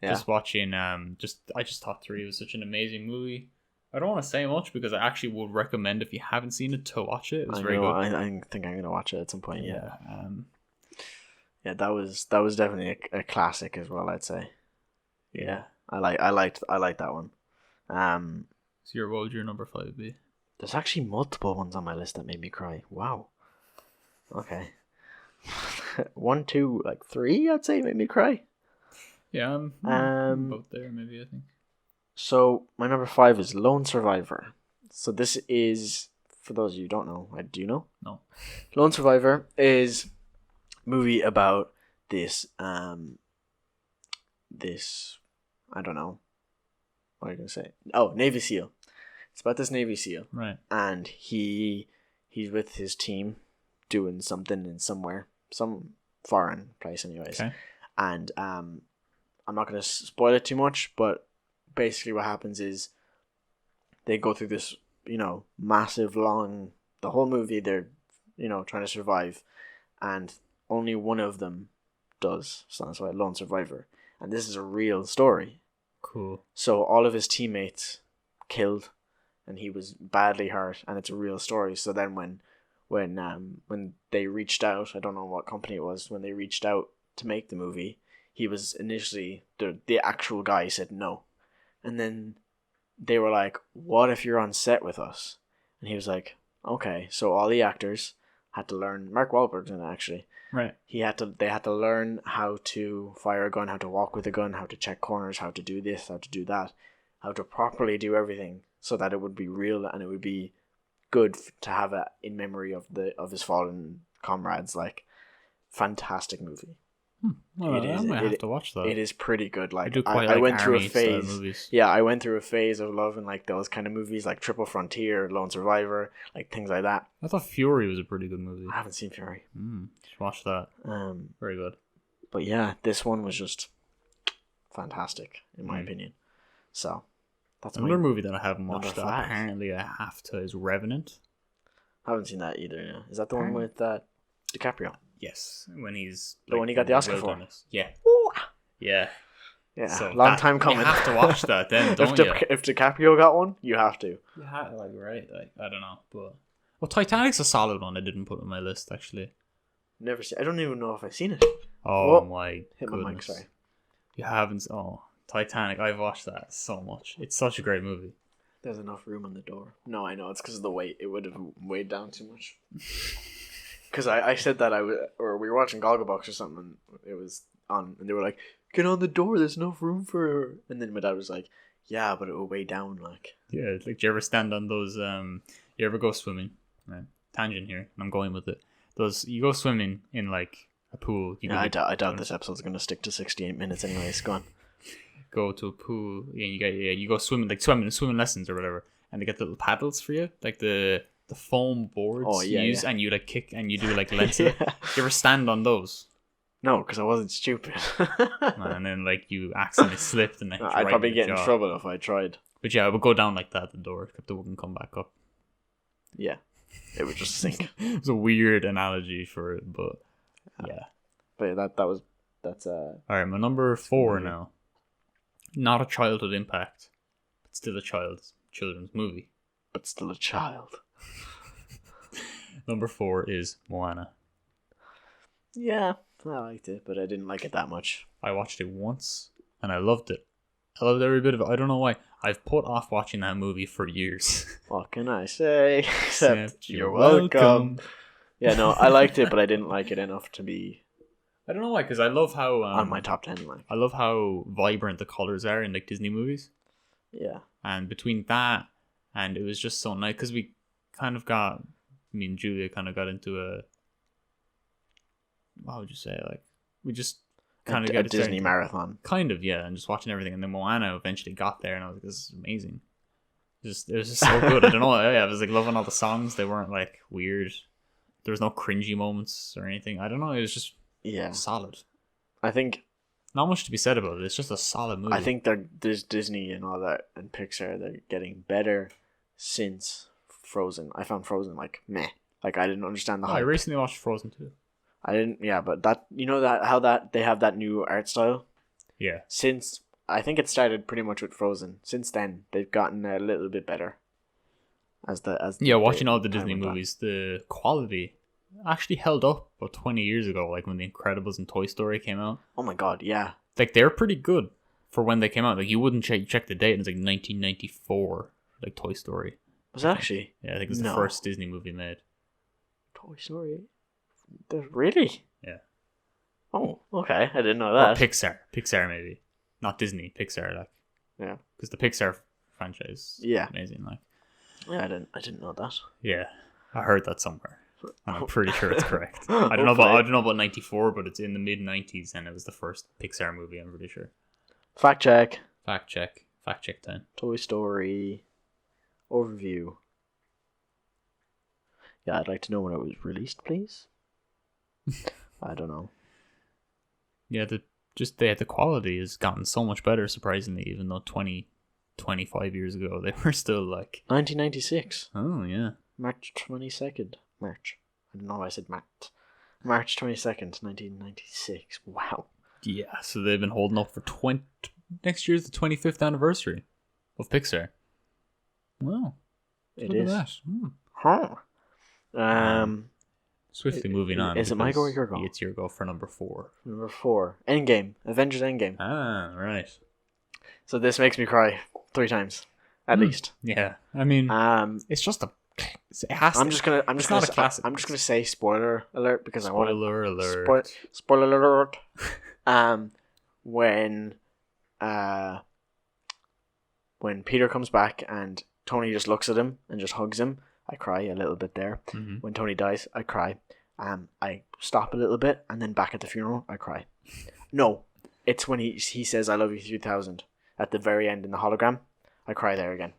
Just watching. I just thought 3 was such an amazing movie. I don't want to say much because I actually would recommend if you haven't seen it to watch it. It was very good. I think I'm gonna watch it at some point. Yeah. Yeah, that was definitely a classic as well. I'd say. Yeah, I liked that one. So what would your number 5 be? There's actually multiple ones on my list that made me cry. Wow. Okay. 1, 2, like 3. I'd say made me cry. Yeah, I'm about there. Maybe I think. So my number 5 is Lone Survivor. So this is, for those of you who don't know, do you know? No. Lone Survivor is a movie about this I don't know. What are you gonna say? Oh, Navy SEAL. It's about this Navy SEAL. Right. And he's with his team doing something in somewhere. Some foreign place anyways. Okay. And I'm not gonna spoil it too much, but basically what happens is they go through this, massive long, the whole movie they're, trying to survive, and only one of them does. So that's why Lone Survivor. And this is a real story. Cool. So all of his teammates killed, and he was badly hurt, and it's a real story. So then when they reached out, I don't know what company it was, when they reached out to make the movie, he was initially, the actual guy said no. And then they were like, what if you're on set with us? And he was like, okay. So all the actors had to learn, Mark Wahlberg's in it actually. Right. They had to learn how to fire a gun, how to walk with a gun, how to check corners, how to do this, how to do that, how to properly do everything so that it would be real and it would be good to have it in memory of his fallen comrades. Like, fantastic movie. Well, I might have to watch that. It is pretty good. Like, I went through a phase. Yeah, I went through a phase of loving like those kind of movies, like Triple Frontier, Lone Survivor, like things like that. I thought Fury was a pretty good movie. I haven't seen Fury. Just watch that. Very good. But yeah, this one was just fantastic in my opinion. So that's another movie that I haven't watched. That apparently I have to is Revenant. I haven't seen that either. Yeah, is that the one with DiCaprio? Yes, when he's the one he got the Oscar for. Yeah. Ooh. Yeah. Yeah. So long time coming. You have to watch that then, don't you? If DiCaprio got one, you have to. Yeah, right. I don't know, but Titanic's a solid one. I didn't put on my list actually. Never seen. I don't even know if I've seen it. Oh my hit goodness. My mic, sorry. You haven't. Oh, Titanic. I've watched that so much. It's such a great movie. There's enough room on the door. No, I know it's because of the weight. It would have weighed down too much. Because I said that or we were watching Gogglebox or something, and it was on, and they were like, "Get on the door, there's enough room for her." And then my dad was like, "Yeah, but it will weigh down, like." Yeah, like, do you ever stand on those? You ever go swimming? Right, tangent here. I'm going with it. You go swimming in like a pool. I doubt this episode's gonna stick to 68 minutes anyways. Go on. Go to a pool, and you go swimming, like swimming lessons or whatever, and they get the little paddles for you, like the foam boards you use, and you like kick and you do like lengths. You ever stand on those? No, because I wasn't stupid. And then like you accidentally slipped, and I'd probably get in trouble if I tried. But yeah, I would go down like that at the door, if the one can come back up. Yeah. it would just sink. It's a weird analogy for it, but yeah. But that's All right, my number 4 movie. now. Not a childhood impact, but still a children's movie. but still a child. Number 4 is Moana. Yeah, I liked it, but I didn't like it that much. I watched it once and I loved it. I loved every bit of it. I don't know why. I've put off watching that movie for years. What can I say? Except You're you're welcome. welcome. Yeah, no, I liked it, but I didn't like it enough to be I don't know why, because I love how on my top 10. Like, I love how vibrant the colors are in like Disney movies, yeah, and between that and it was just so nice because we kind of got me and Julia kind of got into a, what would you say, like we just kind of a got Disney marathon. kind of, yeah, and just watching everything, and then Moana eventually got there, and I was like, this is amazing. It was just so good. I don't know. Yeah, I was like loving all the songs. They weren't like weird. There was no cringy moments or anything. I don't know. It was just solid. I think Not much to be said about it. It's just a solid movie. I think there's Disney and all that and Pixar. They're getting better since Frozen. I found Frozen like meh. Like I didn't understand the I hype. recently watched Frozen 2. I didn't. Yeah, but that that how that they have that new art style. Yeah. Since I think it started pretty much with Frozen. Since then, they've gotten a little bit better. Watching all the time Disney went on. movies, the quality actually held up about 20 years ago, like when The Incredibles and Toy Story came out. Oh my god, yeah. Like they're pretty good for when they came out. Like you wouldn't check the date, and it's like 1994, like Toy Story. Was it actually? Yeah, I think it's the No. first Disney movie made. Toy Story? Really? Yeah. Oh, okay. I didn't know Or that. Pixar maybe, not Disney. Pixar, like, Yeah. because the Pixar franchise, Yeah. amazing. Like, Yeah, I didn't know that. yeah, I heard that somewhere. And I'm pretty sure it's correct. I don't know about 94, but it's in the mid 90s, and it was the first Pixar movie. I'm pretty sure. Fact check. Fact check time. Toy Story overview. Yeah, I'd like to know when it was released, please. I don't know. Yeah, the quality has gotten so much better, surprisingly, even though 25 years ago they were still like 1996. Oh yeah. March 22nd. March. I don't know why I said March. March 22nd, 1996. Wow. Yeah, so they've been holding up for next year's the 25th anniversary of Pixar. Wow. It Look is. at that. Huh. Swiftly moving on. Is it my go or your because go? It's your go for number 4. Number 4. Endgame. Avengers Endgame. Ah, right. So this makes me cry 3 times. At least. Yeah. I mean, it's just it has I'm just gonna not a classic. I'm just gonna say spoiler alert because I want to spoiler alert. spoiler alert. When Peter comes back and Tony just looks at him and just hugs him, I cry a little bit there. Mhm. When Tony dies, I cry. I stop a little bit, and then back at the funeral, I cry. No, it's when he says "I love you 3000" at the very end in the hologram. I cry there again.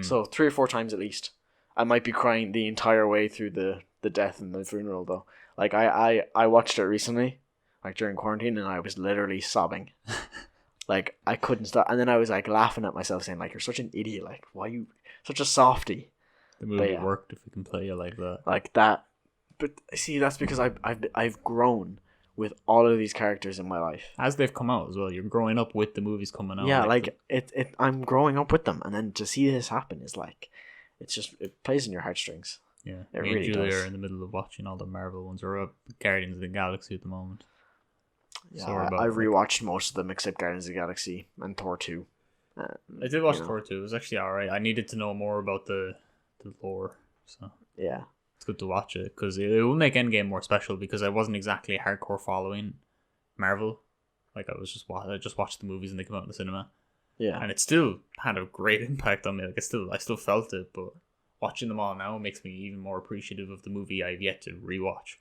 So 3 or 4 times at least. I might be crying the entire way through the death and the funeral though. Like I watched it recently, like during quarantine, and I was literally sobbing. Like I couldn't stop, and then I was like laughing at myself, saying like, "You're such an idiot! Like why you such a softie?" The movie yeah. worked if we can play it like that. Like that. But see, that's because I've grown with all of these characters in my life. As they've come out as well, you're growing up with the movies coming out. Yeah, like I'm growing up with them, and then to see this happen is like, it plays in your heartstrings. Yeah, It me and really Julia does. are in the middle of watching all the Marvel ones. We're up Guardians of the Galaxy at the moment. Yeah, So we're about, I rewatched most of them except Guardians of the Galaxy and Thor 2. I did watch Thor 2. It was actually alright. I needed to know more about the lore, so Yeah. it's good to watch it because it will make Endgame more special because I wasn't exactly hardcore following Marvel. Like I just watched the movies and they come out in the cinema, Yeah. and it still had a great impact on me. Like I still felt it, but watching them all now makes me even more appreciative of the movie I've yet to rewatch.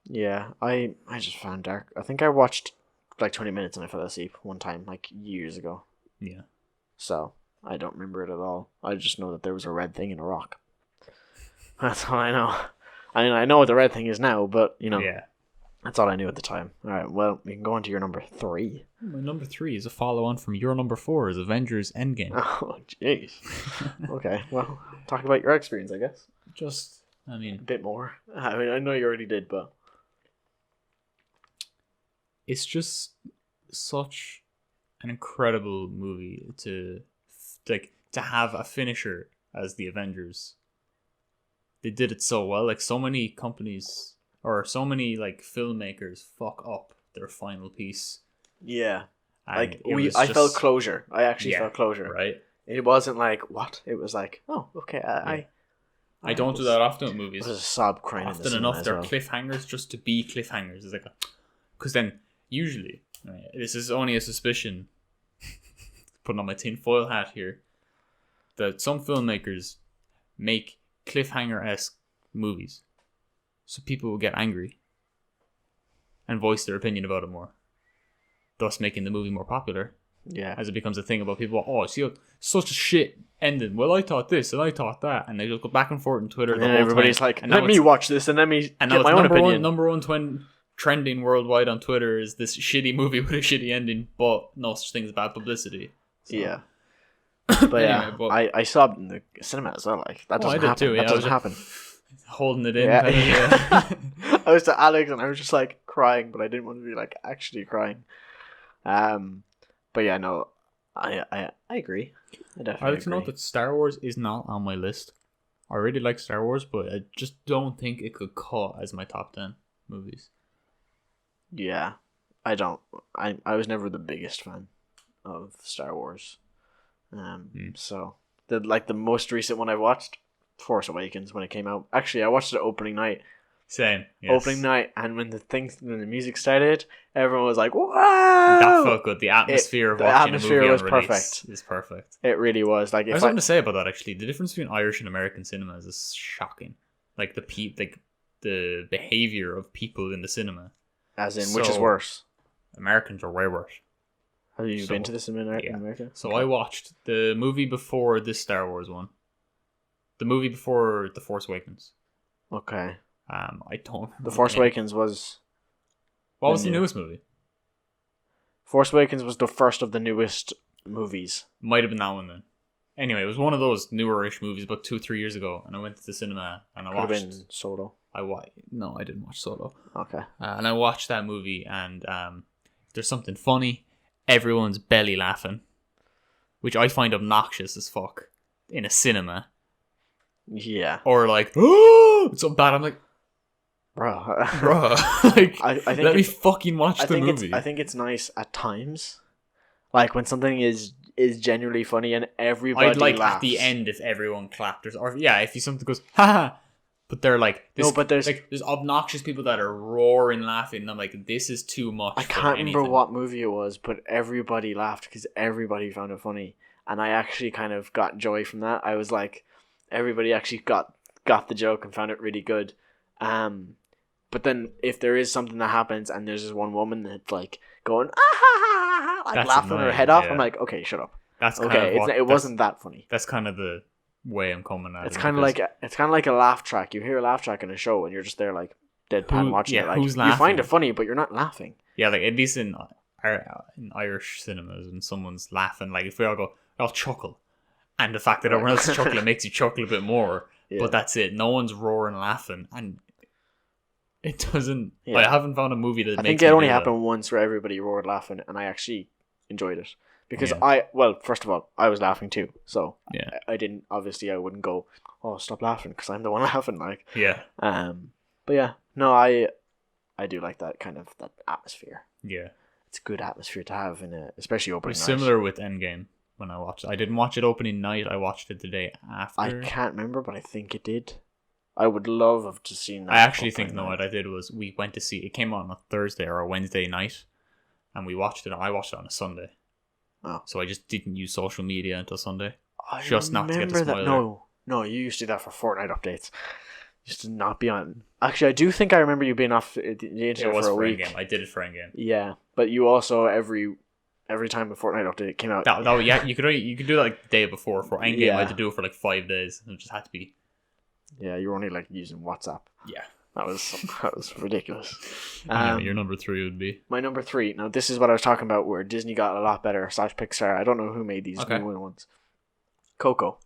Yeah, I just found Dark. I think I watched like 20 minutes and I fell asleep one time, like years ago. Yeah. So I don't remember it at all. I just know that there was a red thing in a rock. That's all I know. I mean, I know what the red thing is now, but Yeah. that's all I knew at the time. All right, well, we can go on to your number 3. My number 3 is a follow-on from your number 4 is Avengers Endgame. Oh, jeez. Okay, well, talk about your experience, I guess. I A mean, bit more. I mean, I know you already did, but it's just such an incredible movie to have a finisher as the Avengers. They did it so well. Like so many companies or so many like filmmakers fuck up their final piece, yeah. and Like it was I felt just closure. I actually yeah, felt closure. right. It wasn't like what? It was like, oh, okay. Yeah. I I don't do that often with movies. was a sob crying in the Often cinema enough, as they're well. cliffhangers just to be cliffhangers. It's like, because then usually, right, this is only a suspicion, putting on my tinfoil hat here, that some filmmakers make cliffhanger-esque movies, so people will get angry and voice their opinion about it more, thus making the movie more popular. Yeah. As it becomes a thing about people, oh, see, such a shit ending. Well, I thought this and I thought that, and they just go back and forth on Twitter. And the then whole everybody's time. like, And now let me watch this and let me and get now my it's own opinion. number one trending worldwide on Twitter is this shitty movie with a shitty ending, but no such thing as bad publicity. So. Yeah. But Anyway, yeah, I sobbed in the cinema as well. Like that doesn't I did happen. too. That Yeah, doesn't happen. holding it in. Yeah. Kind of, yeah. I was to Alex and I was just like crying, but I didn't want to be like actually crying. But yeah, no, I agree. I I definitely like to note agree. that Star Wars is not on my list. I really like Star Wars, but I just don't think it could cut as my top 10 movies. Yeah, I don't. I was never the biggest fan of Star Wars. So the most recent one I watched, Force Awakens, when it came out. Actually, I watched it opening night. Same. Yes. Opening night, and when the music started, everyone was like, "Wow!" That felt good. The atmosphere of the watching atmosphere a movie was on release perfect. is perfect. It really was. Like, I if have something to say about that actually. The difference between Irish and American cinemas is shocking. Like the behavior of people in the cinema. as in, which is So- worse? Americans are way worse. Have you So- been to this in America? yeah. So Okay. I watched the movie before this Star Wars one. The movie before The Force Awakens. Okay. I don't. The Force Awakens was What was the new- newest movie? Force Awakens was the first of the newest movies. Might have been that one then. Anyway, it was one of those newer-ish movies about 2-3 years ago, and I went to the cinema and I Could have watched. been Solo. No, I didn't watch Solo. Okay. And I watched that movie, and there's something funny. Everyone's belly laughing, which I find obnoxious as fuck in a cinema. Yeah. Or like, oh, it's so bad. I'm like, Bro. bruh, like, I think let me it's- fucking watch the movie. I think it's nice at times, like when something is genuinely funny and everybody I'd like laughs. at the end if everyone clapped, or yeah, if you something goes, ha ha. But they're like, No, but there's- obnoxious people that are roaring laughing, and I'm like, this is too much. I for can't remember anything. what movie it was, but everybody laughed because everybody found it funny, and I actually kind of got joy from that. I was like, everybody actually got the joke and found it really good. But then if there is something that happens and there's this one woman that's like going ah ha ha ha, ha, like That's laughing her annoying, head off, yeah. I'm like, okay, shut up. That's kind Okay, of it wasn't that funny. That's kind of the way I'm coming at It's it. kind of like a laugh track. You hear a laugh track in a show and you're just there like deadpan watching it. Like who's you find laughing? it funny, but you're not laughing. yeah, like at least in Irish cinemas, when someone's laughing, like if we all go, I'll chuckle, and the fact that everyone else is chuckling makes you chuckle a bit more. Yeah. But that's it. No one's roaring laughing, and it doesn't. Yeah. I haven't found a movie that I makes think it me only do that. happened once where everybody roared laughing, and I actually enjoyed it because Yeah. first of all, I was laughing too, so Yeah. I didn't. Obviously, I wouldn't go, oh, stop laughing, because I'm the one laughing. Like, Yeah, but yeah, no, I do like that kind of that atmosphere. yeah. It's a good atmosphere to have especially It opening was night. similar with Endgame when I watched it. I didn't watch it opening night. I watched it the day after. I can't remember, but I think it did. I would love to seen that. I actually think opening no. night. What I did was we went to see it. Came on a Thursday or a Wednesday night, and we watched it. I watched it on a Sunday. Oh. So I just didn't use social media until Sunday. I Just not to get the remember that. spoiler. No, you used to do that for Fortnite updates. You used to not be on. Actually, I do think I remember you being off the internet It was for a for week. Endgame. I did it for Endgame. Yeah, but you also every time a Fortnite update came out. Yeah, you could do that like the day before. For Endgame, Yeah. I had to do it for like 5 days. It just had to be. Yeah, you were only like using WhatsApp. Yeah. That was ridiculous. Anyway, your number 3 would be. My number 3. Now, this is what I was talking about, where Disney got a lot better / Pixar. I don't know who made these Okay. new ones. Coco.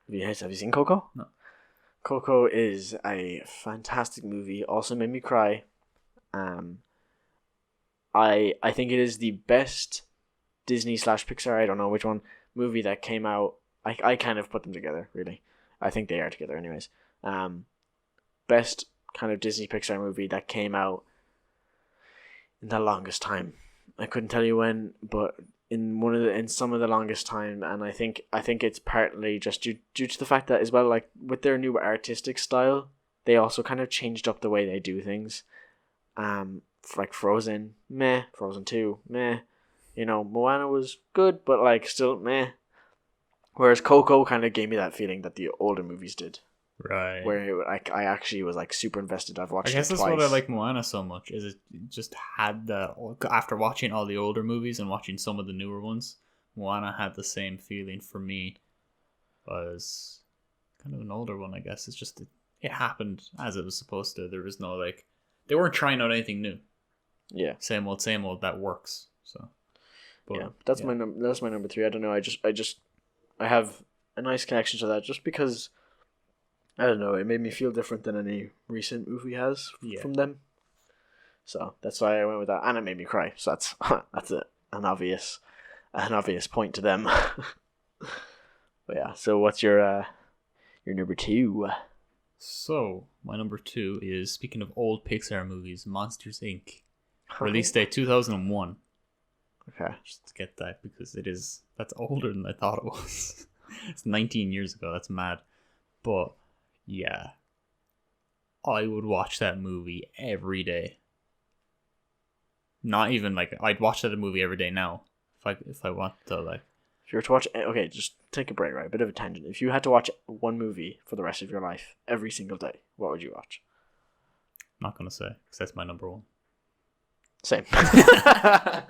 Have you seen Coco? No. Coco is a fantastic movie. Also made me cry. I think it is the best Disney / Pixar, I don't know which one, movie that came out. I kind of put them together, really. I think they are together anyways. Best kind of Disney Pixar movie that came out in the longest time. I couldn't tell you when, but in some of the longest time, and I think it's partly just due to the fact that as well, like with their new artistic style, they also kind of changed up the way they do things. Like Frozen, meh. Frozen 2, meh. Moana was good, but like still meh. Whereas Coco kind of gave me that feeling that the older movies did. Right. Where I actually was like super invested. I've watched it twice. I guess that's what I like Moana so much, is it just had after watching all the older movies and watching some of the newer ones, Moana had the same feeling for me as kind of an older one, I guess. It's just, it happened as it was supposed to. There was no they weren't trying out anything new. Yeah. Same old, that works. So. But, yeah, that's my number 3. I don't know. I have a nice connection to that just because, I don't know, it made me feel different than any recent movie has from them. So that's why I went with that, and it made me cry. So that's an obvious point to them. But yeah, so what's your number 2? So my number 2 is, speaking of old Pixar movies, Monsters Inc. Release date 2001. Okay. Just to get that, because that's older than I thought it was. It's 19 years ago. That's mad. But yeah, I would watch that movie every day. Not even I'd watch that movie every day now if I want to If you were to watch, okay, just take a break, right? A bit of a tangent. If you had to watch one movie for the rest of your life every single day, what would you watch? I'm not gonna say, because that's my number 1. Same. At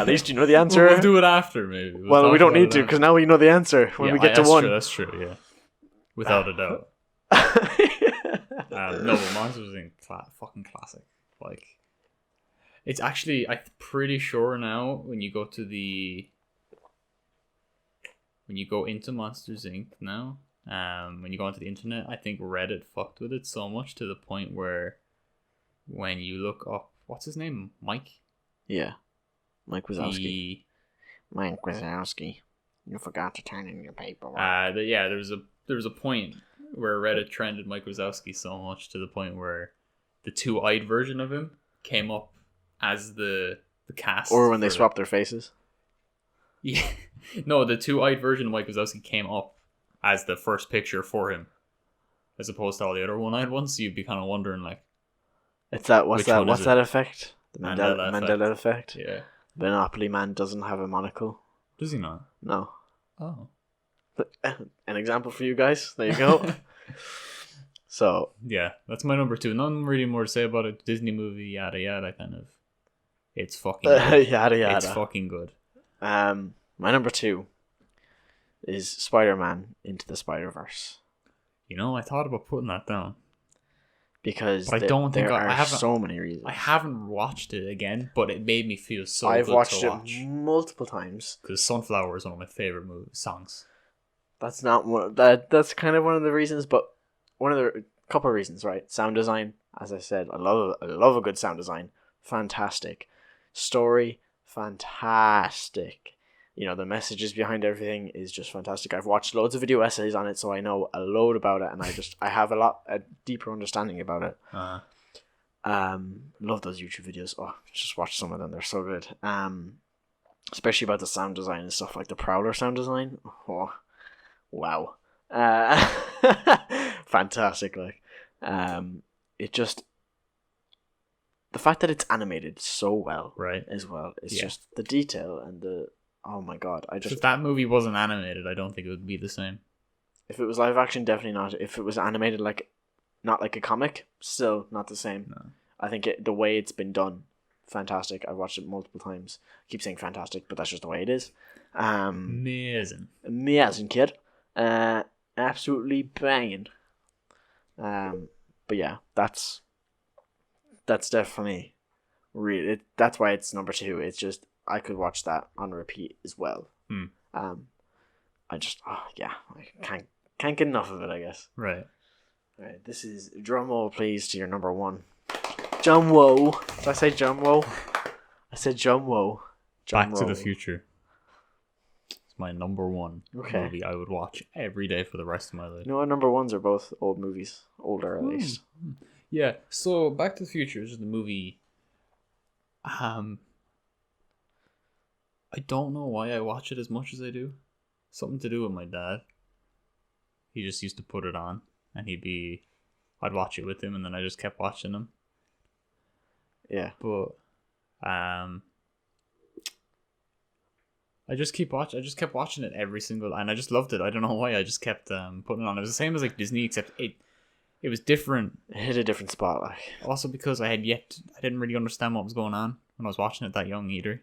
least you know the answer. We'll do it after, maybe. Well, we don't need to, because now we know the answer when we get to 1. That's true, yeah. Without a doubt. No, but Monsters Inc. Fucking classic. It's actually, I'm pretty sure now, when you go into Monsters Inc. now, when you go onto the internet, I think Reddit fucked with it so much to the point where when you look up, what's his name? Mike? Yeah. Mike Wazowski. Mike Wazowski. You forgot to turn in your paperwork. There was a point where Reddit trended Mike Wazowski so much to the point where the 2-eyed version of him came up as the cast. Or when they swapped their faces. Yeah. No, the 2-eyed version of Mike Wazowski came up as the first picture for him, as opposed to all the other 1-eyed ones. So you'd be kind of wondering, what's that effect? The Mandela effect. Yeah. Monopoly Man doesn't have a monocle. Does he not? No. Oh. An example for you guys. There you go. So yeah, that's my number 2. Nothing really more to say about it. Disney movie, yada yada, kind of. It's fucking good. Yada yada. It's fucking good. My number 2 is Spider-Man Into the Spider-Verse. I thought about putting that down. Because I don't think there I have so many reasons. I haven't watched it again, but it made me feel so I've good watched to watch. it multiple times. Because Sunflower is one of my favorite songs. That's not one. That's kind of one of the reasons, but one of the couple of reasons, right? Sound design, as I said, I love a good sound design. Fantastic. Story, fantastic. The messages behind everything is just fantastic. I've watched loads of video essays on it, so I know a load about it, and I have a deeper understanding about it. Love those YouTube videos. Oh, just watch some of them; they're so good. Especially about the sound design and stuff, like the Prowler sound design. Oh, wow, fantastic! It just, the fact that it's animated so well, right? As well, it's just the detail and the. Oh my god! If that movie wasn't animated, I don't think it would be the same. If it was live action, definitely not. If it was animated, not like a comic, still not the same. No. I think the way it's been done, fantastic. I've watched it multiple times. I keep saying fantastic, but that's just the way it is. Amazing, kid. Absolutely banging. But yeah, that's definitely really. That's why it's number 2. It's just, I could watch that on repeat as well. I just yeah, I can't get enough of it, I guess. Right. All right, this is drum roll, please, to your number one. Jum Wo. Did I say Jum Wo? I said Jum Wo. Back to the Future. It's my number one movie I would watch every day for the rest of my life. You know, our number ones are both old movies. Older, at least. Yeah, so Back to the Future is the movie. I don't know why I watch it as much as I do. Something to do with my dad. He just used to put it on, and I'd watch it with him, and then I just kept watching them. Yeah. But, I just kept watching it every single, and I just loved it. I don't know why. I just kept putting it on. It was the same as like Disney, except it was different. It hit a different spot, like. Also because I didn't really understand what was going on when I was watching it that young either.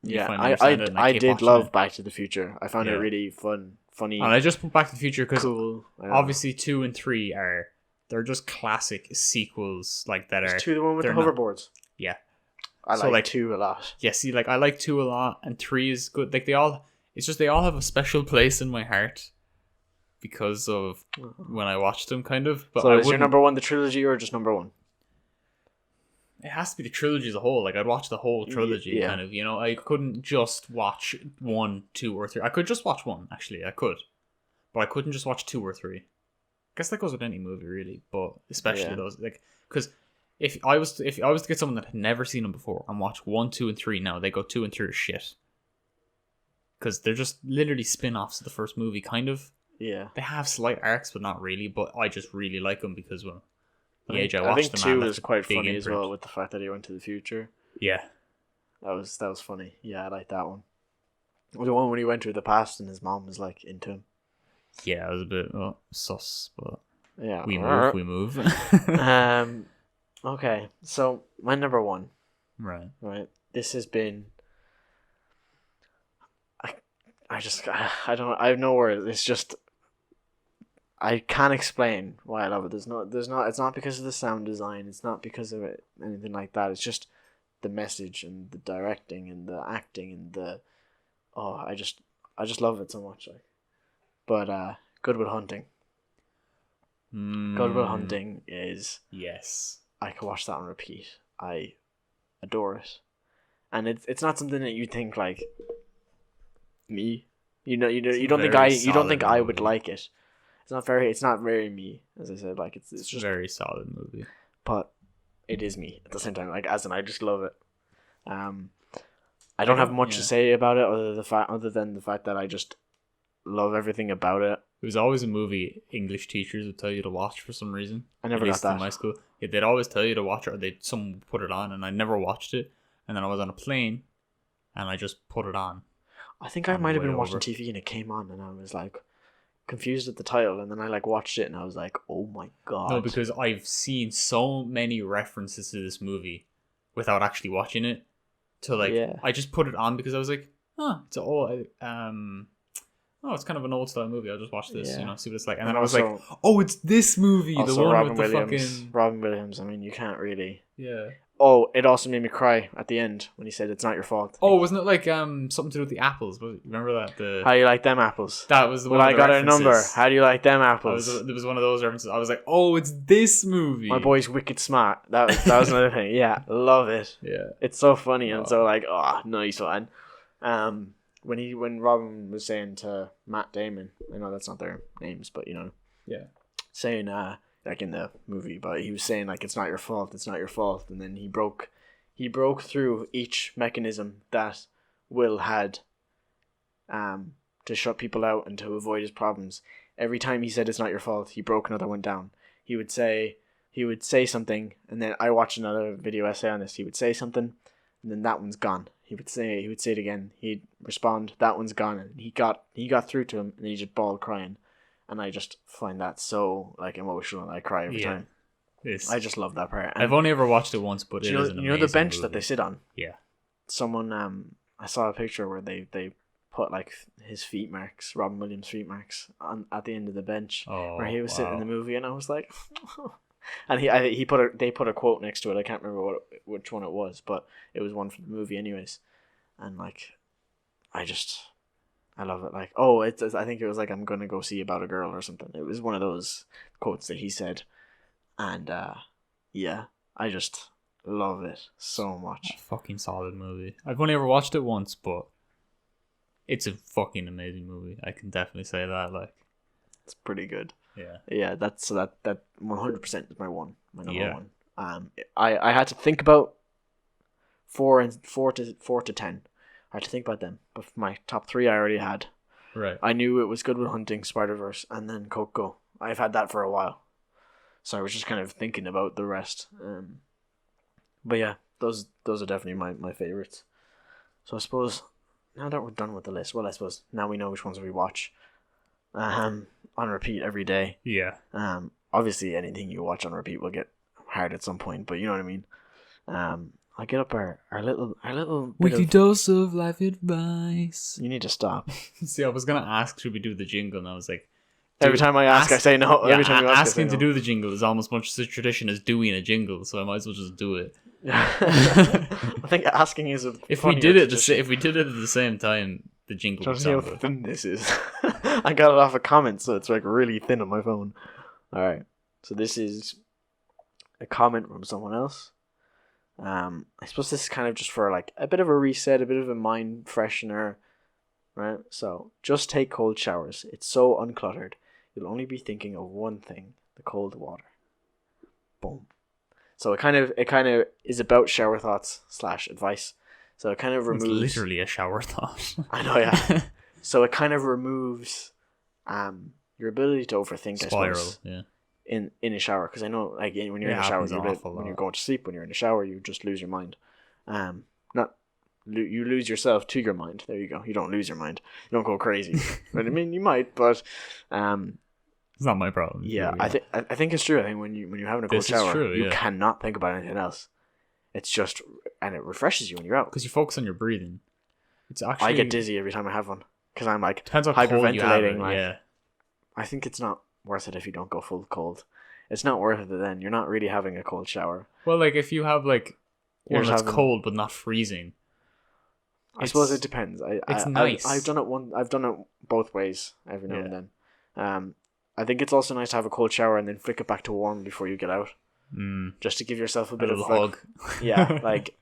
Yeah, I did love Back to the Future. I found it really funny. And I just put Back to the Future because cool. obviously 2 and 3 they're just classic sequels like that. Is 2 the one with the hoverboards? Yeah. I like 2 a lot. Yeah, see, like I like 2 a lot, and 3 is good. Like they all have a special place in my heart because of when I watched them, kind of. But so is your number one the trilogy or just number one? It has to be the trilogy as a whole. Like I'd watch the whole trilogy, kind of. You know, I couldn't just watch 1, 2, or 3. I could just watch 1. Actually, I could, but I couldn't just watch 2 or 3. I guess that goes with any movie, really, but especially those, like, because. If I was to get someone that had never seen them before and watch 1, 2, and 3 now, they go 2 and 3 are shit. Because they're just literally spin-offs of the first movie, kind of. Yeah. They have slight arcs, but not really. But I just really like them because, well, the age I I watched think them. 2 is quite funny as well, with the fact that he went to the future. Yeah. That was funny. Yeah, I like that one. The one when he went to the past and his mom was like into him. Yeah, it was a bit sus, but yeah, we move. Okay, so my number one. Right. This has been. I don't know. I have no words. It's just. I can't explain why I love it. There's not. It's not because of the sound design. It's not because of anything like that. It's just the message and the directing and the acting and the. Oh, I just love it so much. But Good Will Hunting. Good Will Hunting is. Yes. I could watch that on repeat. I adore it, and it's not something that you think like me. You don't think I would like it. It's not very me, as I said. Like it's just a very solid movie, but it is me at the same time. Like as in, I just love it. I don't have much to say about it other than the fact that I just love everything about it. It was always a movie English teachers would tell you to watch for some reason. I never got that. In my school. Yeah, they'd always tell you to watch it, or someone put it on, and I never watched it. And then I was on a plane, and I just put it on. I think I might have been watching TV, and it came on, and I was like confused at the title, and then I like watched it, and I was like, oh my god. No, because I've seen so many references to this movie without actually watching it. So like, I just put it on because I was like, it's all it's kind of an old style movie. I'll just watch this, see what it's like. And then I was like, oh, it's this movie, the one Robin with the Williams. fucking Robin Williams. I mean, you can't really. Yeah. Oh, it also made me cry at the end when he said it's not your fault. Oh, wasn't it like something to do with the apples? Remember that? How you like them apples? That was the one. Well, I got a number. How do you like them apples? There was one of those references. I was like, oh, it's this movie. My boy's wicked smart. That was another thing. Yeah, love it. Yeah, it's so funny and so like, nice one. When Robin was saying to Matt Damon, I know that's not their names, but saying like in the movie, but he was saying like it's not your fault, and then he broke through each mechanism that Will had to shut people out and to avoid his problems. Every time he said it's not your fault, he broke another one down. He would say something, and then I watched another video essay on this. He would say something, and then that one's gone. He would say it again. He'd respond, that one's gone, and he got through to him, and he just bawled crying. And I just find that so like emotional, and I cry every time. I just love that part. And I've only ever watched it once, but it is an amazing the bench movie that they sit on. Yeah. Someone I saw a picture where they put like his feet marks, Robin Williams' feet marks, at the end of the bench where he was sitting in the movie, and I was like, and they put a quote next to it. I can't remember which one it was, but it was one from the movie anyways, and like, I just I love it. Like, I think it was like, I'm gonna go see About a Girl or something. It was one of those quotes that he said, and yeah, I just love it so much. A fucking solid movie. I've only ever watched it once, but it's a fucking amazing movie. I can definitely say that. Like, it's pretty good. Yeah. Yeah, that 100% is my number Yeah. one. I had to think about four to 10. I had to think about them, but my top three I already had. Right. I knew it was Good Will Hunting, Spider-Verse, and then Coco. I've had that for a while, so I was just kind of thinking about the rest. But yeah, those are definitely my favorites. So I suppose now that we're done with the list, well, I suppose now we know which ones we watch. On repeat every day. Yeah. Obviously anything you watch on repeat will get hard at some point, but you know what I mean. I'll get up our little weekly dose of life advice. You need to stop. See, I was gonna ask, should we do the jingle? And I was like, every time I ask, I say no. Yeah, every time you ask, asking I say no. to do the jingle is almost much a tradition as doing a jingle, so I might as well just do it. I think asking is a if we did it at the same time, the jingle would see how sound good. thin this is. I got it off a comment, so it's like really thin on my phone. All right, so this is a comment from someone else. I suppose this is kind of just for like a bit of a reset, a bit of a mind freshener, right? So just take cold showers. It's so uncluttered. You'll only be thinking of one thing: the cold water. Boom. So it kind of is about shower thoughts / advice. So it kind of removes. It's literally a shower thought. I know, yeah. So it kind of removes, your ability to overthink. Spiral, I suppose. yeah. In a shower, because I know, like, when you're in a shower, when you're going to sleep, when you're in a shower, you just lose your mind. You lose yourself to your mind. There you go. You don't lose your mind. You don't go crazy. But I mean, you might, but it's not my problem. Yeah, I think it's true. I think when you're having a cold shower, you cannot think about anything else. It's just, and it refreshes you when you're out because you focus on your breathing. It's actually, I get dizzy every time I have one because I'm like depends on hyperventilating. Like, yeah, I think it's not worth it if you don't go full cold. It's not worth it then. You're not really having a cold shower. Well, like if you have like one that's cold but not freezing. I suppose it depends. It's nice. I've done it both ways every now and then. I think it's also nice to have a cold shower and then flick it back to warm before you get out. Just to give yourself a bit of a hug. Yeah, like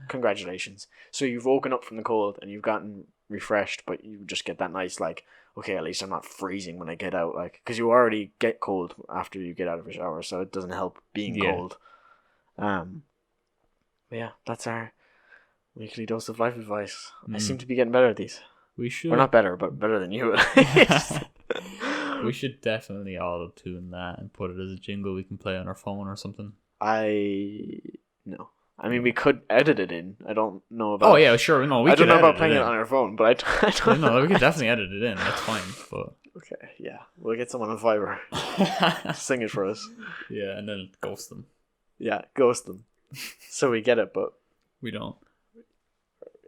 congratulations. So you've woken up from the cold and you've gotten refreshed, but you just get that nice, like, okay, at least I'm not freezing when I get out, like, because you already get cold after you get out of a shower, so it doesn't help being cold. But yeah, that's our weekly dose of life advice. I seem to be getting better at these. We should. We're not better, but better than you. We should definitely all tune that and put it as a jingle we can play on our phone or something. No. I mean, we could edit it in. I don't know about. Oh yeah, sure. No, I don't know about playing it on our phone, but I don't know. No, we could definitely edit it in. That's fine. But okay, yeah, we'll get someone on Fiverr sing it for us. Yeah, and then ghost them. Yeah, ghost them. So we get it, but we don't.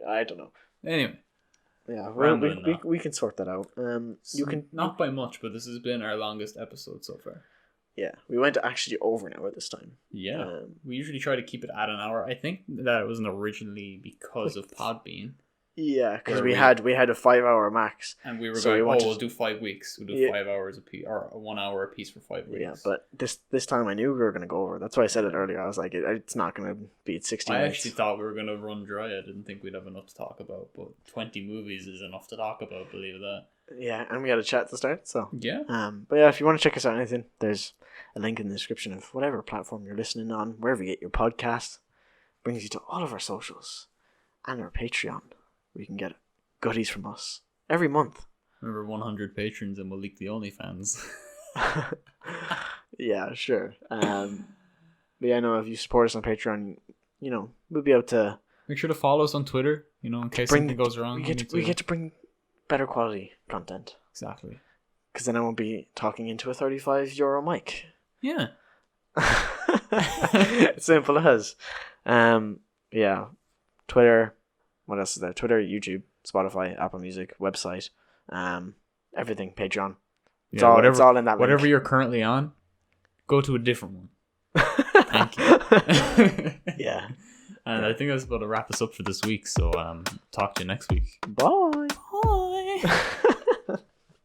I don't know. Anyway. Yeah, we can sort that out. You can not by much, but this has been our longest episode so far. Yeah, we went actually over an hour this time. Yeah, we usually try to keep it at an hour. I think that it wasn't originally because of Podbean. Yeah, because we had a 5 hour max, and we were going. We'll do 5 weeks. We'll do 5 hours a piece, or 1 hour a piece for 5 weeks. Yeah, but this time I knew we were going to go over. That's why I said it earlier. I was like, it's not going to beat 60 minutes. I actually thought we were going to run dry. I didn't think we'd have enough to talk about, but 20 movies is enough to talk about. Believe that. Yeah, and we had a chat to start. So yeah. But yeah, if you want to check us out, anything, there's a link in the description of whatever platform you're listening on, wherever you get your podcast. Brings you to all of our socials and our Patreon, where you can get goodies from us every month. Remember 100 patrons and we'll leak the OnlyFans. Yeah, sure. But yeah, I know if you support us on Patreon, we'll be able to make sure to follow us on Twitter, in case something goes wrong. We get to bring better quality content. Exactly. Because then I won't be talking into a €35 mic. Yeah. Simple as. Yeah. Twitter. What else is there? Twitter, YouTube, Spotify, Apple Music, website, everything, Patreon. It's all in that link. Whatever you're currently on, go to a different one. Thank you. Yeah. And I think that's about to wrap us up for this week. So talk to you next week. Bye. Bye.